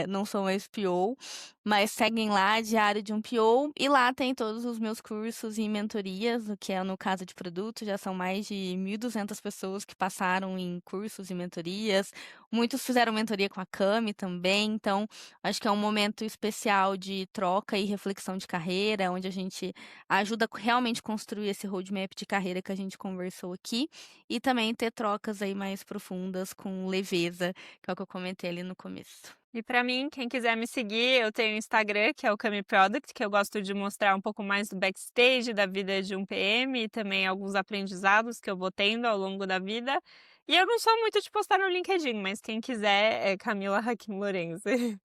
não sou mais PO. Mas seguem lá, Diário de um PO, e lá tem todos os meus cursos e mentorias, o que é no caso de produto, já são mais de 1.200 pessoas que passaram em cursos e mentorias. Muitos fizeram mentoria com a Cami também, então acho que é um momento especial de troca e reflexão de carreira, onde a gente ajuda a realmente construir esse roadmap de carreira que a gente conversou aqui, e também ter trocas aí mais profundas com leveza, que é o que eu comentei ali no começo. E para mim, quem quiser me seguir, eu tenho o Instagram, que é o Cami Product, que eu gosto de mostrar um pouco mais do backstage da vida de um PM e também alguns aprendizados que eu vou tendo ao longo da vida. E eu não sou muito de postar no LinkedIn, mas quem quiser é Camila Hakim Lorenzi.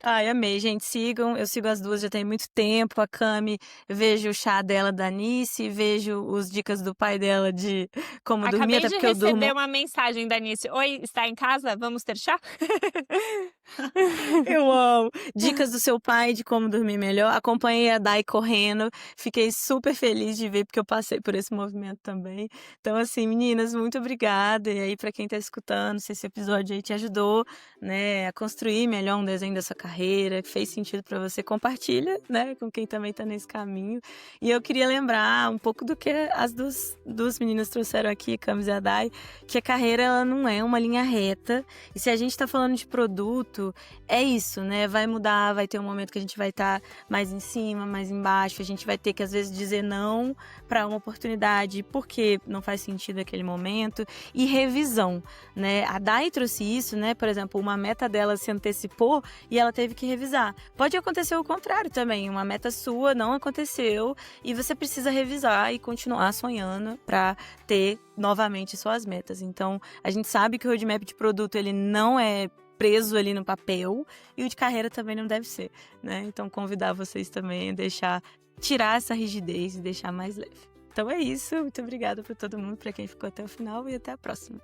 Ai, amei, gente. Sigam. Eu sigo as duas já tem muito tempo. A Cami, vejo o chá dela da Nice, vejo os dicas do pai dela de como dormir, Acabei até de porque eu durmo. receber uma mensagem da Nice. Oi, está em casa? Vamos ter chá? Eu amo. Dicas do seu pai de como dormir melhor. Acompanhei a Dai correndo. Fiquei super feliz de ver, porque eu passei por esse movimento também. Então, assim, meninas, muito obrigada. E aí, para quem tá escutando, se esse episódio aí te ajudou, né, a construir melhor um desenho da sua carreira, que fez sentido para você, compartilha, né, com quem também tá nesse caminho. E eu queria lembrar um pouco do que as duas meninas trouxeram aqui, Camis e a Dai, que a carreira, ela não é uma linha reta. E se a gente tá falando de produto, é isso, né? Vai mudar, vai ter um momento que a gente vai estar mais em cima, mais embaixo, a gente vai ter que às vezes dizer não para uma oportunidade porque não faz sentido aquele momento, e revisão, né? A Dai trouxe isso, né? Por exemplo, uma meta dela se antecipou e ela teve que revisar. Pode acontecer o contrário também, uma meta sua não aconteceu e você precisa revisar e continuar sonhando para ter novamente suas metas. Então, a gente sabe que o roadmap de produto, ele não é preso ali no papel, e o de carreira também não deve ser, né? Então, convidar vocês também a tirar essa rigidez e deixar mais leve. Então é isso, muito obrigada para todo mundo, para quem ficou até o final, e até a próxima.